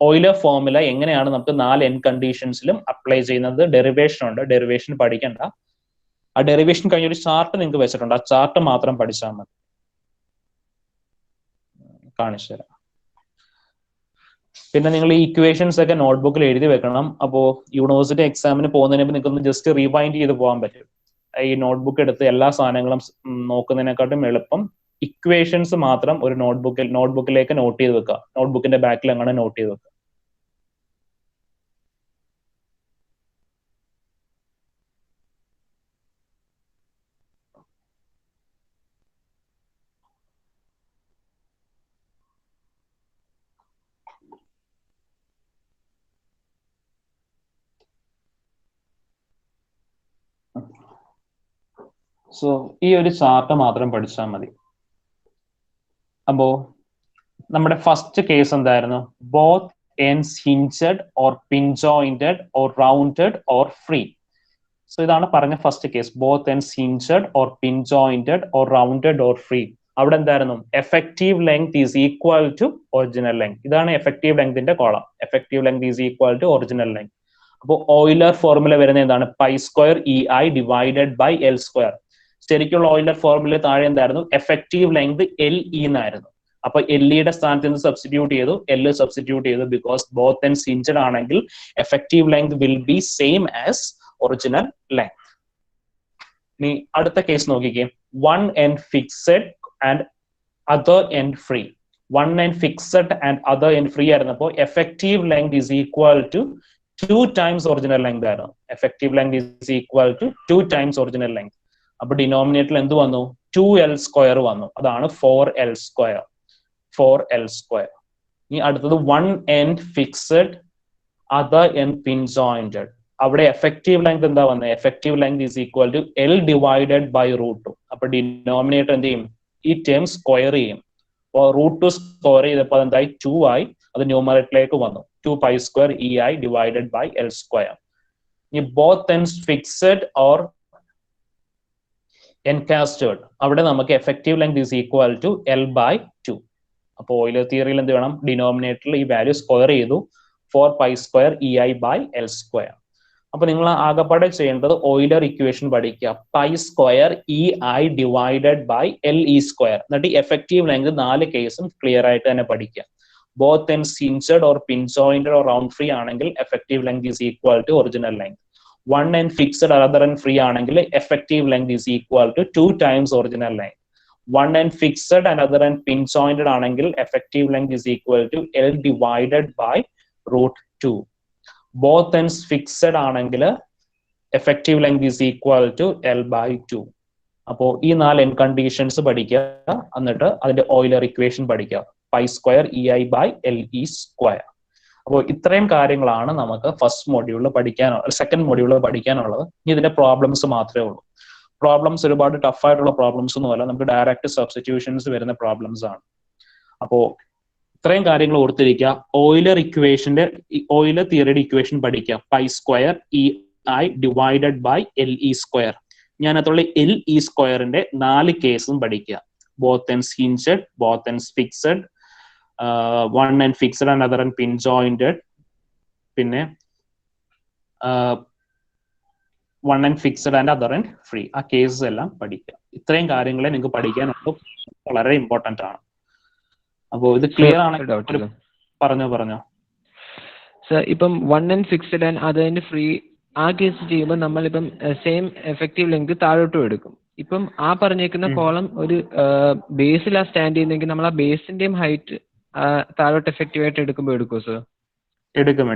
ഓയിലർ ഫോർമുല എങ്ങനെയാണ് നമുക്ക് 4 എൻ കണ്ടീഷൻസിലും അപ്ലൈ ചെയ്യുന്നത്, ഡെറിവേഷൻ ഉണ്ട്. ഡെറിവേഷൻ പഠിക്കണ്ട. ആ ഡെറിവേഷൻ കഴിഞ്ഞൊരു ചാർട്ട് നിങ്ങൾക്ക് വെച്ചിട്ടുണ്ട്, ആ ചാർട്ട് മാത്രം പഠിച്ചാൽ മതി. കാണിച്ചു തരാം. പിന്നെ നിങ്ങൾ ഈ ഇക്വേഷൻസ് ഒക്കെ നോട്ട്ബുക്കിൽ എഴുതി വെക്കണം. അപ്പോൾ യൂണിവേഴ്സിറ്റി എക്സാമിന് പോകുന്നതിന് മുമ്പ് നിങ്ങൾക്ക് ജസ്റ്റ് റിവൈൻഡ് ചെയ്ത് പോകാൻ പറ്റും. ഈ നോട്ട്ബുക്ക് എടുത്ത് എല്ലാ സാധനങ്ങളും നോക്കുന്നതിനെക്കാട്ടും എളുപ്പം ഇക്വേഷൻസ് മാത്രം ഒരു നോട്ട്ബുക്കിലേക്ക് നോട്ട് ചെയ്ത് വെക്കുക. നോട്ട്ബുക്കിന്റെ ബാക്കിൽ അങ്ങനെ നോട്ട് ചെയ്ത് വെക്കുക. സോ ഈ ഒരു ചാർട്ട് മാത്രം പഠിച്ചാൽ മതി. അപ്പോ നമ്മുടെ ഫസ്റ്റ് കേസ് എന്തായിരുന്നു? Both ends hinged or pin jointed or rounded or free. So ഇതാണ് പറഞ്ഞ first case, both ends hinged or pin jointed or rounded or free. അവിടെ എന്തായിരുന്നു? Effective length is equal to original length. ഇതാണ് effective ലെങ്തിന്റെ column. Effective length is equal to original length. അപ്പോൾ Euler formula വരുന്നത് എന്താണ്? Pi square E I divided by L square. ശരിക്കുള്ള Euler formula താഴെ എന്തായിരുന്നു? എഫക്റ്റീവ് ലെങ്ത് എൽ ഇ എന്നായിരുന്നു. അപ്പൊ എൽ ഇയുടെ സ്ഥാനത്ത് നിന്ന് സബ്സ്റ്റിറ്റ്യൂട്ട് ചെയ്തു, എൽ സബ്സ്റ്റിറ്റ്യൂട്ട് ചെയ്തു. ബിക്കോസ് ബോത്ത് എൻഡ്സ് ഹിഞ്ചഡ് ആണെങ്കിൽ effective length will be same as original length. ഇനി അടുത്ത കേസ് നോക്കിക്കേ. One end fixed and other end free. One end fixed and other end free ആയിരുന്നപ്പോൾ effective length is equal to 2 times original length ആയിരുന്നു. effective length is equal to 2 times original length. അപ്പൊ ഡിനോമിനേറ്ററിൽ എന്ത് വന്നു? 2l square വന്നു. അതാണ് 4l square. 4l square. ഇനി അടുത്തത് 1 end fixed, other end pin jointed. അവിടെ effective length എന്താ വന്നത്? effective length is equal to l divided by root 2. അപ്പൊ ഡിനോമിനേറ്റർ എന്ത് ചെയ്യും? ഈ ടേം സ്ക്വയർ ചെയ്യും. അപ്പോൾ √2 സ്ക്വയർ ചെയ്തപ്പോൾ എന്തായി? 2 ആയി. അത് ന്യൂമറേറ്ററിലേക്ക് വന്നു. 2 pi square ei divided by l square. ഇനി both ends fixed or encasted, അവിടെ നമുക്ക് effective length is equal to l by 2. അപ്പോൾ ഓയിലർ തിയറിയിൽ എന്ത് വേണം? ഡിനോമിനേറ്ററിൽ ഈ വാല്യൂ സ്ക്വയർ ചെയ്തു. 4 pi square ei by l square. അപ്പൊ നിങ്ങൾ ആകെപ്പാടെ ചെയ്യേണ്ടത് ഓയിലർ ഇക്വേഷൻ പഠിക്കുക. Pi square ei divided by le square. എന്നിട്ട് effective length 4 കേസും ക്ലിയർ ആയിട്ട് തന്നെ പഠിക്കുക. both ends hinged or pin jointed or round free ആണെങ്കിൽ effective length is equal to original length. one end fixed, other end free ആണെങ്കിൽ effective length is equal to 2 times original length. one end fixed and other end pin jointed ആണെങ്കിൽ effective length is equal to l divided by √2. both ends fixed ആണെങ്കിൽ effective length is equal to l by 2. അപ്പോൾ ഈ 4 end conditions പഠിക്കുക. എന്നിട്ട് അതിന്റെ Euler equation പഠിക്കുക. Pi square ei by le square. അപ്പോൾ ഇത്രയും കാര്യങ്ങളാണ് നമുക്ക് ഫസ്റ്റ് മൊഡ്യൂളിൽ പഠിക്കാനുള്ളത്, സെക്കൻഡ് മൊഡ്യൂളിൽ പഠിക്കാനുള്ളത്. ഇനി ഇതിന്റെ പ്രോബ്ലംസ് മാത്രമേ ഉള്ളൂ. പ്രോബ്ലംസ് ഒരുപാട് ടഫ് ആയിട്ടുള്ള പ്രോബ്ലംസ് ഒന്നുമല്ല, നമുക്ക് ഡയറക്റ്റ് സബ്സ്റ്റിറ്റ്യൂഷൻസ് വരുന്ന പ്രോബ്ലംസ് ആണ്. അപ്പോൾ ഇത്രയും കാര്യങ്ങൾ ഓർത്തിരിക്കുക. ഓയിലർ തിയറിയുടെ ഇക്വേഷൻ പഠിക്കുക. Pi square ei divided by le square. ഞാൻ അതുള്ള le സ്ക്വയറിന്റെ 4 കേസും പഠിക്കുക. both ends hinged, both ends fixed, one end fixed and other end pin jointed, പിന്നെ one end fixed and other end free. ആ cases എല്ലാം പഠിക്കുക. ഇത്രയും കാര്യങ്ങളെ നിങ്ങൾക്ക് പഠിക്കാനുള്ളൂ, വളരെ ഇമ്പോർട്ടന്റ് ആണ്. അപ്പോൾ ഇത് ക്ലിയർ ആണെങ്കിൽ പറഞ്ഞോ. സർ, ഇപ്പം one end fixed and other end free ആ കേസ് ചെയ്യുമ്പോൾ നമ്മളിപ്പം സെയിം എഫക്റ്റീവ് ലെങ്ത് താഴോട്ടും എടുക്കും. ഇപ്പം ആ പറഞ്ഞേക്കുന്ന കോളം ഒരു ബേസിലാ സ്റ്റാൻഡ് ചെയ്യുന്നെങ്കിൽ നമ്മൾ ആ ബേസിന്റെയും ഹൈറ്റ് താഴോട്ട് എഫക്റ്റീവ് ആയിട്ട് എടുക്കുമോ സർ? എടുക്കും.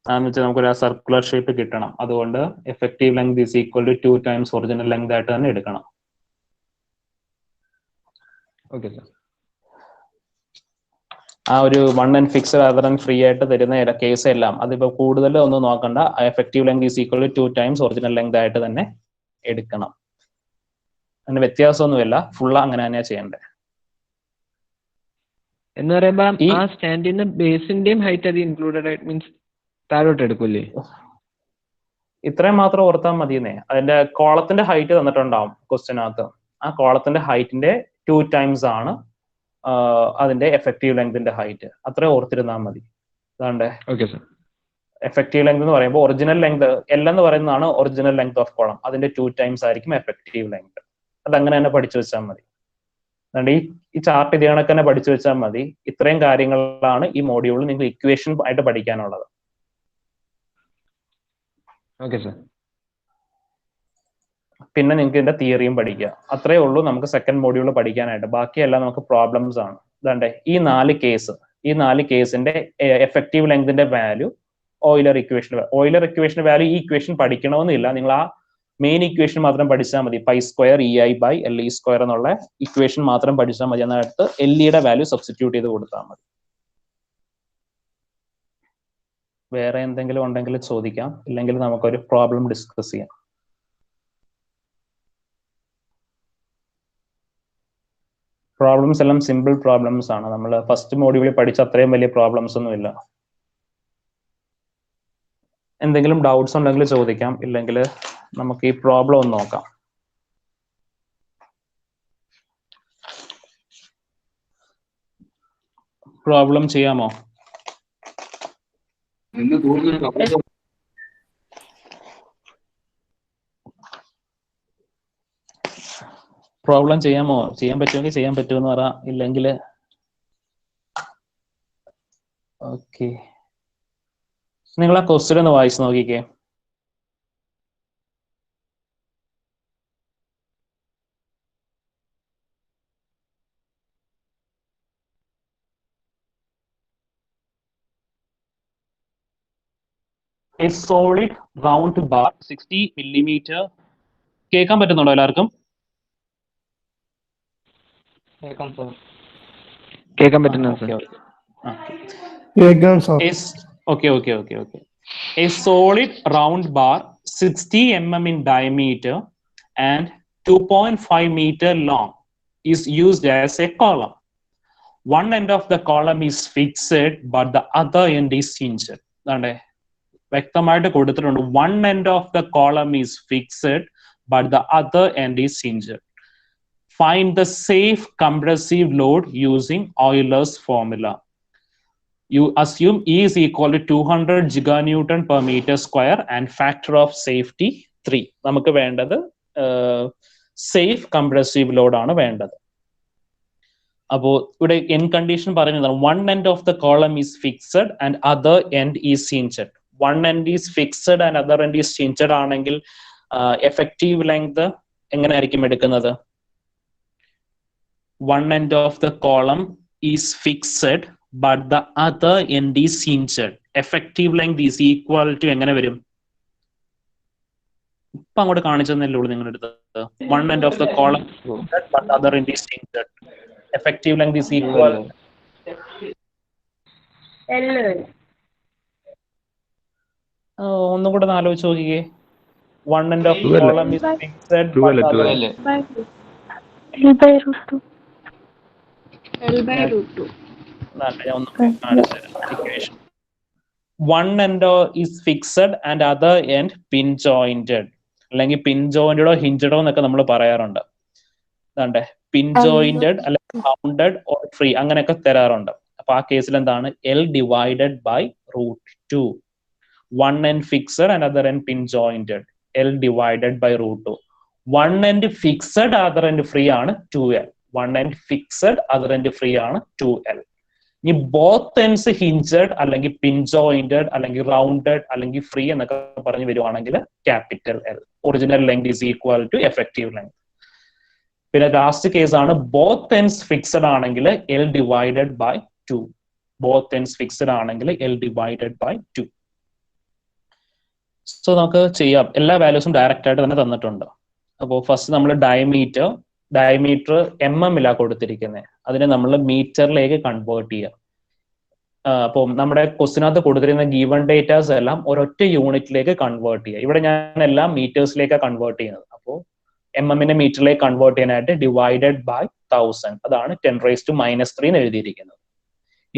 അതെന്ന് വെച്ചാൽ നമുക്കൊരു സർക്കുലർ ഷേപ്പ് കിട്ടണം. അതുകൊണ്ട് effective length is equal to 2 times original length ആയിട്ട് തന്നെ എടുക്കണം. Okay sir. ആ ഒരു one end fixed other end free ആയിട്ട് തരുന്ന കേസ് എല്ലാം അതിപ്പോ കൂടുതൽ ഒന്നും നോക്കണ്ട. Effective length is equal to 2 times original length ആയിട്ട് തന്നെ എടുക്കണം. അതിന് വ്യത്യാസമൊന്നുമില്ല, ഫുൾ അങ്ങനെ തന്നെയാ ചെയ്യേണ്ടത്. എന്ന് പറയുമ്പോ ആ സ്റ്റാൻഡിന്റെ ബേസിന്റെയും ഹൈറ്റ് അത് ഇൻക്ലൂഡഡ് ആയിട്ട് മീൻസ് താഴോട്ട് എടുക്കൂലേ? ഇത്രയും മാത്രം ഓർത്താൽ മതിയെന്നേ. അതിന്റെ കോളത്തിന്റെ ഹൈറ്റ് തന്നിട്ടുണ്ടാവും ക്വസ്റ്റ്യനകത്ത്. ആ കോളത്തിന്റെ ഹൈറ്റിന്റെ 2 times ആണ് അതിന്റെ എഫക്റ്റീവ് ലെങ്തിന്റെ ഹൈറ്റ്. അത്ര ഓർത്തിരുന്നാൽ മതി. അതാണ്ട് എഫക്റ്റീവ് ലെങ്ത് എന്ന് പറയുമ്പോൾ ഒറിജിനൽ ലെങ്ത് എൽ എന്ന് പറയുന്നതാണ് ഒറിജിനൽ ലെങ്ത് ഓഫ് കോളം. അതിന്റെ 2 times ആയിരിക്കും എഫക്റ്റീവ് ലെങ്ത്. അതങ്ങനെ തന്നെ പഠിച്ചു വെച്ചാൽ മതി. അതുകൊണ്ട് ഈ ചാർട്ട് ഇതേ കണക്ക് തന്നെ പഠിച്ചു വെച്ചാൽ മതി. ഇത്രയും കാര്യങ്ങളാണ് ഈ മോഡ്യൂളിൽ നിങ്ങൾ ഇക്വേഷൻ ആയിട്ട് പഠിക്കാനുള്ളത്. പിന്നെ നിങ്ങൾക്ക് ഇതിന്റെ തിയറിയും പഠിക്കുക. അത്രേ ഉള്ളൂ നമുക്ക് സെക്കൻഡ് മോഡ്യൂൾ പഠിക്കാനായിട്ട്. ബാക്കിയെല്ലാം നമുക്ക് പ്രോബ്ലംസ് ആണ്. ഇതാണ്ടേ ഈ 4 കേസിന്റെ എഫക്റ്റീവ് ലെങ്തിന്റെ വാല്യൂ ഓയിലർ ഇക്വേഷൻ വാല്യൂ ഈ ഇക്വേഷൻ പഠിക്കണമെന്നില്ല. നിങ്ങൾ ആ മെയിൻ ഇക്വേഷൻ മാത്രം പഠിച്ചാൽ മതി. Pi square ei by le square എന്നുള്ള ഇക്വേഷൻ മാത്രം പഠിച്ചാൽ മതി. എന്നിട്ട് എൽഇയുടെ വാല്യൂ സബ്സ്റ്റിറ്റ്യൂട്ട് ചെയ്ത് കൊടുത്താൽ മതി. വേറെ എന്തെങ്കിലും ഉണ്ടെങ്കിൽ ചോദിക്കാം, ഇല്ലെങ്കിൽ നമുക്കൊരു പ്രോബ്ലം ഡിസ്കസ് ചെയ്യാം. പ്രോബ്ലംസ് എല്ലാം സിമ്പിൾ പ്രോബ്ലംസ് ആണ്. നമ്മൾ ഫസ്റ്റ് മോഡ്യൂളിൽ പഠിച്ച അത്രയും വലിയ പ്രോബ്ലംസ് ഒന്നുമില്ല. എന്തെങ്കിലും ഡൗട്ട്സ് ഉണ്ടെങ്കിൽ ചോദിക്കാം, ഇല്ലെങ്കിൽ നമുക്ക് ഈ പ്രോബ്ലം ഒന്ന് നോക്കാം. പ്രോബ്ലം ചെയ്യാമോ? പ്രോബ്ലം ചെയ്യാമോ? ചെയ്യാൻ പറ്റുമെങ്കിൽ ചെയ്യാൻ പറ്റുമെന്ന് പറ, ഇല്ലെങ്കിൽ ഓക്കെ. നിങ്ങൾ ആ ക്വസ്റ്റ്യൻ ഒന്ന് വായിച്ചു നോക്കിക്കേ. a solid round bar 60 millimeter. കേൾക്കാൻ പറ്റുന്നുണ്ടോ എല്ലാവർക്കും? കേൾക്കാൻ പറ്റുന്നു sir. Okay. A solid round bar 60 mm in diameter and 2.5 meter long is used as a column. One end of the column is fixed but the other end is hinged. വ്യക്തമായിട്ട് കൊടുത്തിട്ടുണ്ട്. One end of the column is fixed but the other end is hinged. Find the safe compressive load using Euler's formula. You assume E is equal to 200 giganewton per meter square and factor of safety 3. നമുക്ക് വേണ്ടത് safe compressive load ആണ് വേണ്ടത്. അപ്പോൾ ഇവിടെ N condition പറയുന്നത് one end of the column is fixed and other end is hinged. One end is fixed and other end is hinged ആണെങ്കിൽ effective length എങ്ങനെയായിരിക്കും എടുക്കുന്നത്? One end of the column is fixed but the other end is hinged. Effective length is equal to എങ്ങനെ വരും? ഇപ്പൊ അങ്ങോട്ട് കാണിച്ചതല്ലേ ഉള്ളൂ നിങ്ങളുടെ അടുത്ത്. One end of the column is fixed but the other end is hinged. Effective length is equal. ഒന്നും കൂടെ ആലോചിച്ച് നോക്കിക്കേ. One end of the column is fixed but the other end L by root 2. One end is fixed and other end pin jointed. അല്ലെങ്കിൽ പിൻ ജോയിന്റഡോ ഹിഞ്ചഡോ എന്നൊക്കെ നമ്മൾ പറയാറുണ്ട്. പിൻ jointed അല്ലെങ്കിൽ rounded or free അങ്ങനെയൊക്കെ തരാറുണ്ട്. അപ്പൊ ആ കേസിൽ എന്താണ്? L divided by root 2. One end fixed and other end pin jointed. L divided by root 2. One end fixed other end free ആണ് 2L. One end fixed other end free ആണ് 2L. ഇനി both ends hinged അല്ലെങ്കിൽ pin jointed അല്ലെങ്കിൽ rounded അല്ലെങ്കിൽ free എന്നൊക്കെ പറഞ്ഞു വരുവാണെങ്കിൽ capital L. Original length is equal to effective length. പിന്നെ ലാസ്റ്റ് കേസ് ആണ് ബോത്ത് എൻഡ്സ് ഫിക്സഡ് ആണെങ്കിൽ L divided by 2. Both ends fixed ആണെങ്കിൽ L divided by 2. സോ നമുക്ക് ചെയ്യാം. എല്ലാ വാല്യൂസും ഡയറക്റ്റ് ആയിട്ട് തന്നെ തന്നിട്ടുണ്ട്. അപ്പോൾ ഫസ്റ്റ് നമ്മൾ ഡയമീറ്റർ mm കൊടുത്തിരിക്കുന്നത്, അതിനെ നമ്മൾ മീറ്ററിലേക്ക് കൺവേർട്ട് ചെയ്യുക. അപ്പോൾ നമ്മുടെ ക്വസ്റ്റിനകത്ത് കൊടുത്തിരുന്ന ഗീവൺ ഡേറ്റാസ് എല്ലാം ഒരൊറ്റ യൂണിറ്റിലേക്ക് കൺവേർട്ട് ചെയ്യുക. ഇവിടെ ഞാൻ എല്ലാം മീറ്റേഴ്സിലേക്കാണ് കൺവേർട്ട് ചെയ്യുന്നത്. അപ്പോൾ mm മീറ്ററിലേക്ക് കൺവേർട്ട് ചെയ്യാനായിട്ട് ഡിവൈഡഡ് ബൈ 1000, അതാണ് 10⁻³ എന്ന് എഴുതിയിരിക്കുന്നത്.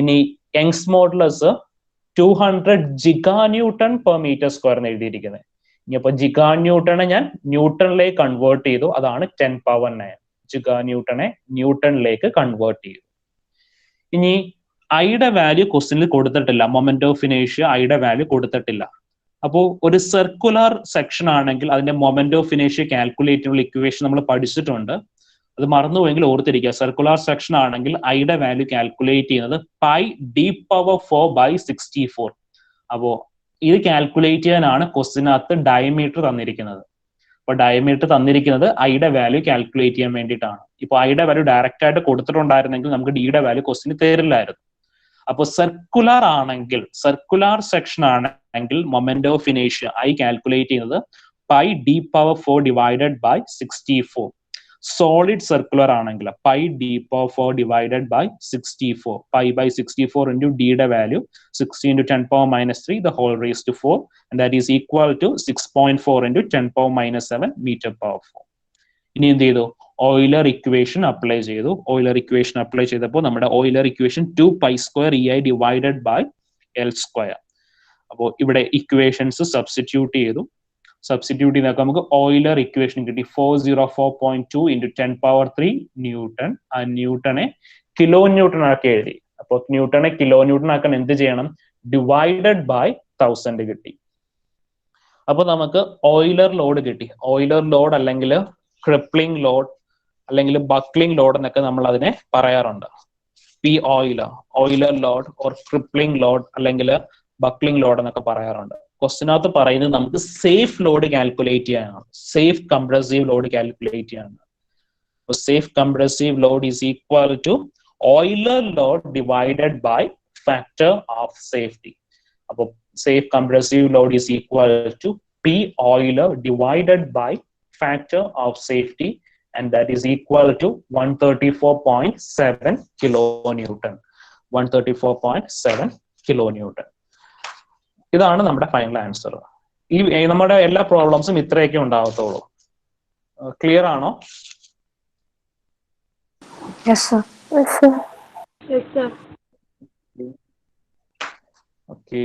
ഇനി Young's modulus 200 giganewton per meter square എന്ന് എഴുതിയിരിക്കുന്നത്. ഇനി അപ്പൊ ജിഗാന്യൂട്ടനെ ഞാൻ ന്യൂട്ടണിലേക്ക് കൺവേർട്ട് ചെയ്തു, അതാണ് 10⁻⁹. ജിഗാന്യൂട്ടനെ ന്യൂട്ടണിലേക്ക് കൺവേർട്ട് ചെയ്തു. ഇനി ഐയുടെ വാല്യൂ ക്വസ്റ്റ്യനിൽ കൊടുത്തിട്ടില്ല. മൊമെന്റ് ഓഫ് ഇനേഷ്യ ഐയുടെ വാല്യൂ കൊടുത്തിട്ടില്ല. അപ്പോൾ ഒരു സർക്കുലർ സെക്ഷൻ ആണെങ്കിൽ അതിന്റെ മൊമെന്റ് ഓഫ് ഇനേഷ്യ കാൽക്കുലേറ്റ് ചെയ്യാനുള്ള ഇക്വേഷൻ നമ്മൾ പഠിച്ചിട്ടുണ്ട്. അത് മറന്നുപോയെങ്കിൽ ഓർത്തിരിക്കുക. സർക്കുലർ സെക്ഷൻ ആണെങ്കിൽ ഐയുടെ വാല്യൂ കാൽക്കുലേറ്റ് ചെയ്യുന്നത് πd⁴/64. അപ്പോ ഇത് കാൽക്കുലേറ്റ് ചെയ്യാനാണ് ക്വസ്റ്റിനകത്ത് ഡയമീറ്റർ തന്നിരിക്കുന്നത്. അപ്പൊ ഡയമീറ്റർ തന്നിരിക്കുന്നത് ഐയുടെ വാല്യൂ കാൽക്കുലേറ്റ് ചെയ്യാൻ വേണ്ടിയിട്ടാണ്. ഇപ്പൊ ഐയുടെ വാല്യൂ ഡയറക്റ്റ് ആയിട്ട് കൊടുത്തിട്ടുണ്ടായിരുന്നെങ്കിൽ നമുക്ക് ഡിയുടെ വാല്യൂ ക്വസ്റ്റിന് തരില്ലായിരുന്നു. അപ്പൊ സർക്കുലർ ആണെങ്കിൽ, സർക്കുലർ സെക്ഷൻ ആണെങ്കിൽ മൊമെന്റ് ഓഫ് ഇനേഷ്യ ഐ കാൽക്കുലേറ്റ് ചെയ്യുന്നത് πd⁴/64. സോളിഡ് സർക്കുലർ ആണെങ്കിൽ πd⁴/64. π/64 into ഡിയുടെ value 60 into 10⁻³ the whole raised to 4, and that is equal to 6.4 into 10⁻⁷ meter/4. ഇനി എന്ത് ചെയ്തു? ഓയിലർ ഇക്വേഷൻ അപ്ലൈ ചെയ്തു. ഓയിലർ ഇക്വേഷൻ അപ്ലൈ ചെയ്തപ്പോൾ നമ്മുടെ Euler equation 2π² EI divided by L². അപ്പോൾ ഇവിടെ ഇക്വേഷൻസ് സബ്സ്റ്റിറ്റ്യൂട്ട് ചെയ്തു. സബ്സ്റ്റിറ്റ്യൂട്ട് ചെയ്താൽ നമുക്ക് ഓയിലർ ഇക്വേഷൻ കിട്ടി 404.2 into 10⁻³ ന്യൂട്ടൺ. ആ ന്യൂട്ടനെ കിലോ ന്യൂട്ടൺ ആക്കി എഴുതി. അപ്പോൾ ന്യൂട്ടനെ കിലോ ന്യൂട്ടൺ ആക്കാൻ എന്ത് ചെയ്യണം? ഡിവൈഡഡ് ബൈ 1000 കിട്ടി. അപ്പൊ നമുക്ക് ഓയിലർ ലോഡ് കിട്ടി. ഓയിലർ ലോഡ് അല്ലെങ്കിൽ ക്രിപ്ലിംഗ് ലോഡ് അല്ലെങ്കിൽ ബക്ലിംഗ് ലോഡ് എന്നൊക്കെ നമ്മൾ അതിനെ പറയാറുണ്ട്. P Euler load or crippling load അല്ലെങ്കിൽ ബക്ലിംഗ് ലോഡ് എന്നൊക്കെ പറയാറുണ്ട്. ക്വസ്റ്റിനകത്ത് പറയുന്നത് നമുക്ക് സേഫ് ലോഡ് കാൽക്കുലേറ്റ് ചെയ്യാനാണ്, സേഫ് കംപ്രസീവ് ലോഡ് കാൽക്കുലേറ്റ് ചെയ്യാനാണ്. Safe compressive load is equal to Euler load divided by factor of safety. അപ്പോൾ safe compressive load is equal to P Euler divided by factor of safety, and that is equal to 134.7 kilonewton. 134.7 kilonewton. ഇതാണ് നമ്മുടെ final answer. ഈ നമ്മുടെ എല്ലാ പ്രോബ്ലംസും ഇത്രയൊക്കെ ഉണ്ടാവത്തുള്ളൂ. Clear ആണോ? Yes, sir. Yes, sir. Yes, sir. Okay.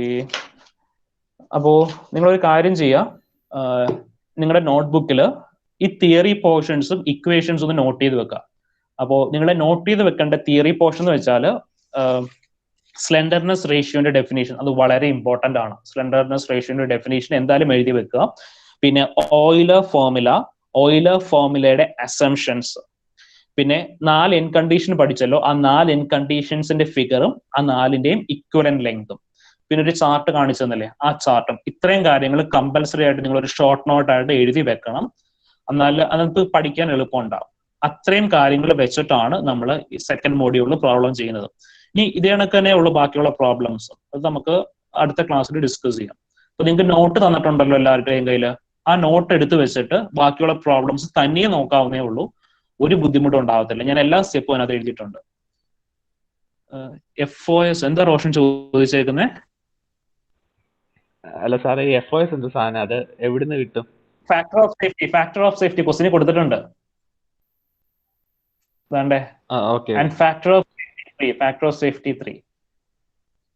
അപ്പോ നിങ്ങളൊരു കാര്യം ചെയ്യുക, നിങ്ങളുടെ നോട്ട്ബുക്കിൽ ഈ തിയറി പോർഷൻസും ഇക്വേഷൻസും ഒന്ന് നോട്ട് ചെയ്ത് വെക്കുക. അപ്പോൾ നിങ്ങളെ നോട്ട് ചെയ്ത് വെക്കേണ്ട തിയറി പോർഷൻ എന്ന് വെച്ചാൽ സ്ലെൻഡർനെസ് റേഷ്യോന്റെ ഡെഫിനേഷൻ, അത് വളരെ ഇമ്പോർട്ടന്റ് ആണ്. സ്ലെൻഡർനെസ് റേഷ്യോന്റെ ഡെഫിനേഷൻ എന്തായാലും എഴുതി വെക്കുക. പിന്നെ ഓയിലർ ഫോർമുലയുടെ അസംഷൻസ്, പിന്നെ 4 എൻ കണ്ടീഷൻ പഠിച്ചല്ലോ, ആ 4 എൻ കണ്ടീഷൻസിന്റെ ഫിഗറും ആ 4ന്റെയും ഇക്വലന്റ് ലെങ്തും, പിന്നെ ഒരു ചാർട്ട് കാണിച്ചു തന്നല്ലേ, ആ ചാർട്ടും. ഇത്രയും കാര്യങ്ങൾ കമ്പൽസറി ആയിട്ട് നിങ്ങൾ ഒരു ഷോർട്ട് നോട്ട് ആയിട്ട് എഴുതി വെക്കണം. എന്നാൽ അതിനകത്ത് പഠിക്കാൻ എളുപ്പമുണ്ടാവും. അത്രയും കാര്യങ്ങൾ വെച്ചിട്ടാണ് നമ്മൾ ഈ സെക്കൻഡ് മോഡ്യൂളിൽ പ്രോബ്ലം ചെയ്യുന്നത്. ഇനി ഇതേ കണക്ക് തന്നെ ഉള്ളു ബാക്കിയുള്ള പ്രോബ്ലംസ്. അത് നമുക്ക് അടുത്ത ക്ലാസ്സിൽ ഡിസ്കസ് ചെയ്യാം. അപ്പൊ നിങ്ങൾക്ക് നോട്ട് തന്നിട്ടുണ്ടല്ലോ എല്ലാവരുടെയും കയ്യിൽ. ആ നോട്ട് എടുത്ത് വെച്ചിട്ട് ബാക്കിയുള്ള പ്രോബ്ലംസ് തനിയെ നോക്കാവുന്നേ ഉള്ളൂ. ഒരു ബുദ്ധിമുട്ടും ഉണ്ടാവത്തില്ല. ഞാൻ എല്ലാ സ്റ്റെപ്പും അതിനകത്ത് എഴുതിയിട്ടുണ്ട്. FOS എന്താ റോഷൻ ചോദിച്ചേക്കുന്നേ? അല്ല സാറേ, ഈ FOS എന്ത് സാധനം, അത് എവിടുന്ന് കിട്ടും? ഫാക്ടർ ഓഫ് സേഫ്റ്റി ക്വസ്റ്റിന് കൊടുത്തിട്ടുണ്ട്. വേണ്ടേ? And factor of safety 3.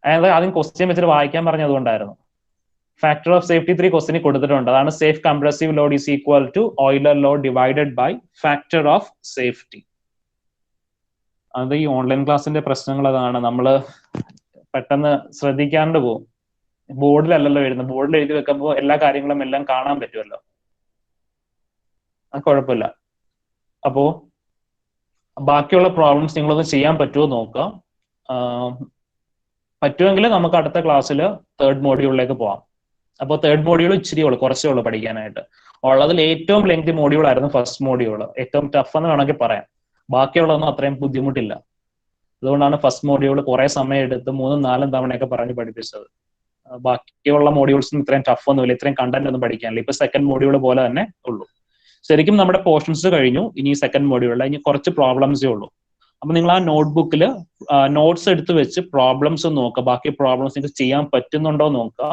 അതായത് ആദ്യം ക്വസ്റ്റ്യൻ വെച്ചിട്ട് വായിക്കാൻ പറഞ്ഞതുകൊണ്ടായിരുന്നു. ഫാക്ടർ ഓഫ് സേഫ്റ്റി 3 ക്വസ്റ്റിന് കൊടുത്തിട്ടുണ്ട്. അതാണ് safe compressive load is equal to Euler load divided by factor of safety. അത് ഈ ഓൺലൈൻ ക്ലാസ്സിന്റെ പ്രശ്നങ്ങൾ അതാണ്. നമ്മൾ പെട്ടെന്ന് ശ്രദ്ധിക്കാണ്ട് പോകും. ബോർഡിലല്ലല്ലോ എഴുതുന്നത്. ബോർഡിൽ എഴുതി വെക്കുമ്പോൾ എല്ലാ കാര്യങ്ങളും എല്ലാം കാണാൻ പറ്റുമല്ലോ, അത് കുഴപ്പമില്ല. അപ്പോ ബാക്കിയുള്ള പ്രോബ്ലംസ് നിങ്ങളൊന്ന് ചെയ്യാൻ പറ്റുമോ നോക്കുക. പറ്റുമെങ്കിൽ നമുക്ക് അടുത്ത ക്ലാസ്സിൽ തേർഡ് മോഡ്യൂളിലേക്ക് പോവാം. അപ്പോൾ തേർഡ് മോഡ്യൂൾ ഇച്ചിരി ഉള്ളു, കുറച്ചേ ഉള്ളൂ പഠിക്കാനായിട്ട്. ഉള്ളതിൽ ഏറ്റവും ലെങ്തി മോഡ്യൂൾ ആയിരുന്നു ഫസ്റ്റ് മോഡ്യൂൾ. ഏറ്റവും ടഫ് എന്ന് വേണമെങ്കിൽ പറയാം. ബാക്കിയുള്ളതൊന്നും അത്രയും ബുദ്ധിമുട്ടില്ല. അതുകൊണ്ടാണ് ഫസ്റ്റ് മോഡ്യൂൾ കുറെ സമയം എടുത്ത് 3-4 തവണയൊക്കെ പറഞ്ഞ് പഠിപ്പിച്ചത്. ബാക്കിയുള്ള മോഡ്യൂൾസും ഇത്രയും ടഫ് ഒന്നുമില്ല, ഇത്രയും കണ്ടന്റ് ഒന്നും പഠിക്കാനില്ല. ഇപ്പൊ സെക്കൻഡ് മോഡ്യൂൾ പോലെ തന്നെ ഉള്ളൂ. ശരിക്കും നമ്മുടെ പോർഷൻസ് കഴിഞ്ഞു. ഇനി സെക്കൻഡ് മോഡ്യൂളിൽ ഇനി കുറച്ച് പ്രോബ്ലംസേ ഉള്ളൂ. അപ്പൊ നിങ്ങൾ ആ നോട്ട്ബുക്കിൽ നോട്ട്സ് എടുത്ത് വെച്ച് പ്രോബ്ലംസ് നോക്കുക. ബാക്കി പ്രോബ്ലംസ് നിങ്ങൾക്ക് ചെയ്യാൻ പറ്റുന്നുണ്ടോ നോക്കുക.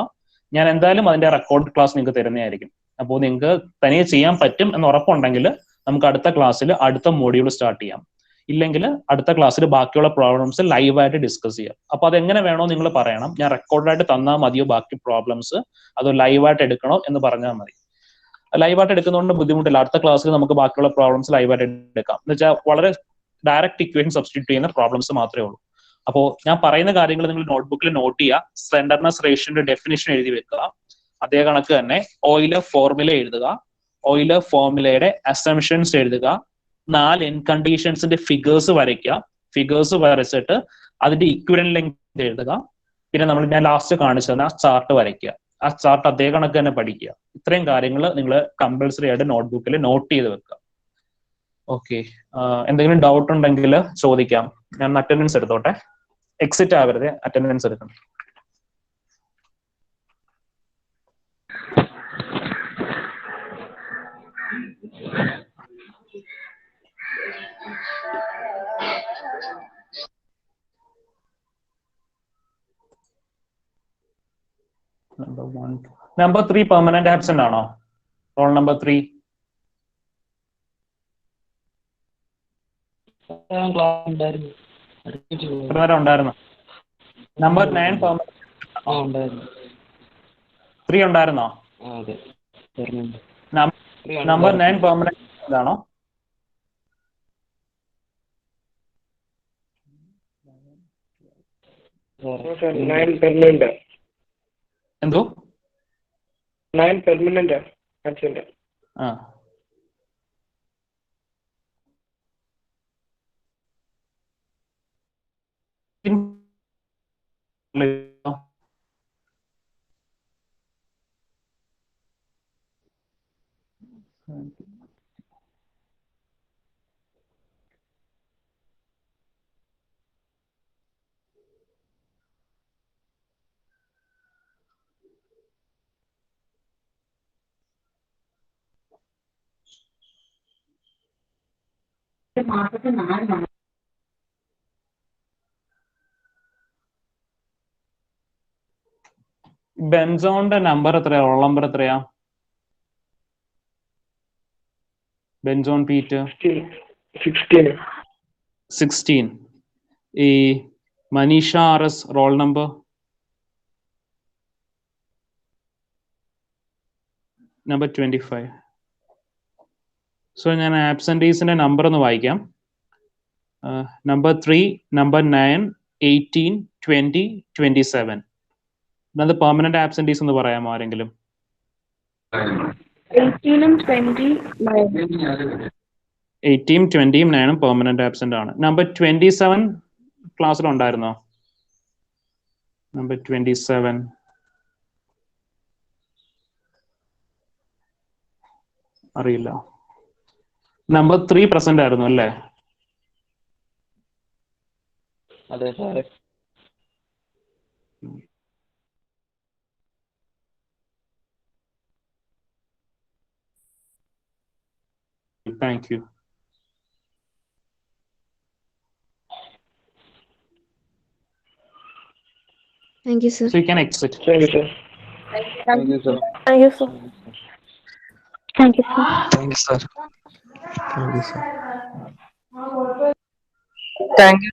ഞാൻ എന്തായാലും അതിന്റെ റെക്കോർഡ് ക്ലാസ് നിങ്ങൾക്ക് തരുന്നതായിരിക്കും. അപ്പോൾ നിങ്ങൾക്ക് തനിയെ ചെയ്യാൻ പറ്റും എന്ന് ഉറപ്പുണ്ടെങ്കിൽ നമുക്ക് അടുത്ത ക്ലാസ്സിൽ അടുത്ത മോഡ്യൂൾ സ്റ്റാർട്ട് ചെയ്യാം. ഇല്ലെങ്കിൽ അടുത്ത ക്ലാസ്സിൽ ബാക്കിയുള്ള പ്രോബ്ലംസ് ലൈവായിട്ട് ഡിസ്കസ് ചെയ്യാം. അപ്പൊ അതെങ്ങനെ വേണോ നിങ്ങൾ പറയണം. ഞാൻ റെക്കോർഡായിട്ട് തന്നാൽ മതിയോ ബാക്കി പ്രോബ്ലംസ്, അതോ ലൈവായിട്ട് എടുക്കണോ എന്ന് പറഞ്ഞാൽ മതി. ലൈവായിട്ട് എടുക്കുന്നതുകൊണ്ട് ബുദ്ധിമുട്ടില്ല. അടുത്ത ക്ലാസ്സിൽ നമുക്ക് ബാക്കിയുള്ള പ്രോബ്ലംസ് ലൈവായിട്ട് എടുക്കാം. എന്ന് വെച്ചാൽ വളരെ ഡയറക്റ്റ് ഇക്വേഷൻ സബ്സ്റ്റിറ്റ്യൂട്ട് ചെയ്യുന്ന പ്രോബ്ലംസ് മാത്രമേ ഉള്ളൂ. അപ്പോൾ ഞാൻ പറയുന്ന കാര്യങ്ങൾ നിങ്ങൾ നോട്ട്ബുക്കിൽ നോട്ട് ചെയ്യുക. സ്ലെൻഡർനെസ് റേഷ്യോന്റെ ഡെഫിനിഷൻ എഴുതി വെക്കുക. അതേ കണക്ക് തന്നെ ഓയിലർ ഫോർമുല എഴുതുക. ഓയിലർ ഫോർമുലയുടെ അസംഷൻസ് എഴുതുക. 4 എൻ കണ്ടീഷൻസിന്റെ ഫിഗേഴ്സ് വരയ്ക്കുക. ഫിഗേഴ്സ് വരച്ചിട്ട് അതിന്റെ ഇക്വലന്റ് ലെങ്ത് എഴുതുക. പിന്നെ ഞാൻ ലാസ്റ്റ് കാണിച്ചു തന്നെ ആ ചാർട്ട് വരയ്ക്കുക. ആ ചാർട്ട് അതേ കണക്ക് തന്നെ പഠിക്കുക. ഇത്രയും കാര്യങ്ങൾ നിങ്ങൾ കമ്പൽസറി ആയിട്ട് നോട്ട്ബുക്കിൽ നോട്ട് ചെയ്ത് വെക്കുക. ഓക്കെ, എന്തെങ്കിലും ഡൗട്ട് ഉണ്ടെങ്കിൽ ചോദിക്കാം. ഞാൻ അറ്റൻഡൻസ് എടുത്തോട്ടെ. എക്സിറ്റ് ആവരുത്, അറ്റൻഡൻസ് എടുക്കണം. നമ്പർ 3 പെർമനന്റ് ആബ്സെന്റ് ആണോ? റോൾ നമ്പർ 3 ഉണ്ടായിരുന്നു. നമ്പർ 9 പെർമനന്റ് 3 ഉണ്ടായിരുന്നോ? നമ്പർ 9 പെർമനന്റ് ആണോ? എന്തോ 9 പെർമനന്റ് ആബ്സെന്റ്. ആ, ബെൻസോണിന്റെ നമ്പർ എത്രയാ? റോൾ നമ്പർ എത്രയാ? ബെൻസോൺ പീറ്റ് 16. 16. ഈ Manisha R S roll number number 25. So ഞാൻ ആബ്സെൻറ്റീസിന്റെ നമ്പർ ഒന്ന് വായിക്കാം. Number 3, number 9, 18, 20, 27. അത് പെർമനന്റ് ആബ്സെൻറ്റീസ് എന്ന് പറയാമോ ആരെങ്കിലും? 18 20 18, 20, 9 പെർമനന്റ് ആബ്സെന്റ് ആണ്. നമ്പർ 27 ക്ലാസ്സിൽ ഉണ്ടായിരുന്നോ? നമ്പർ 27 അറിയില്ല. നമ്പർ 3 പ്രസന്റ് ആയിരുന്നു അല്ലേ? അതെ സാറേ. Thank you. Thank you, sir. So you can exit. Thank you, sir. Thank you, sir. Thank you, sir. Thank you, sir. Thank you, sir. Thank you, sir. Thank you.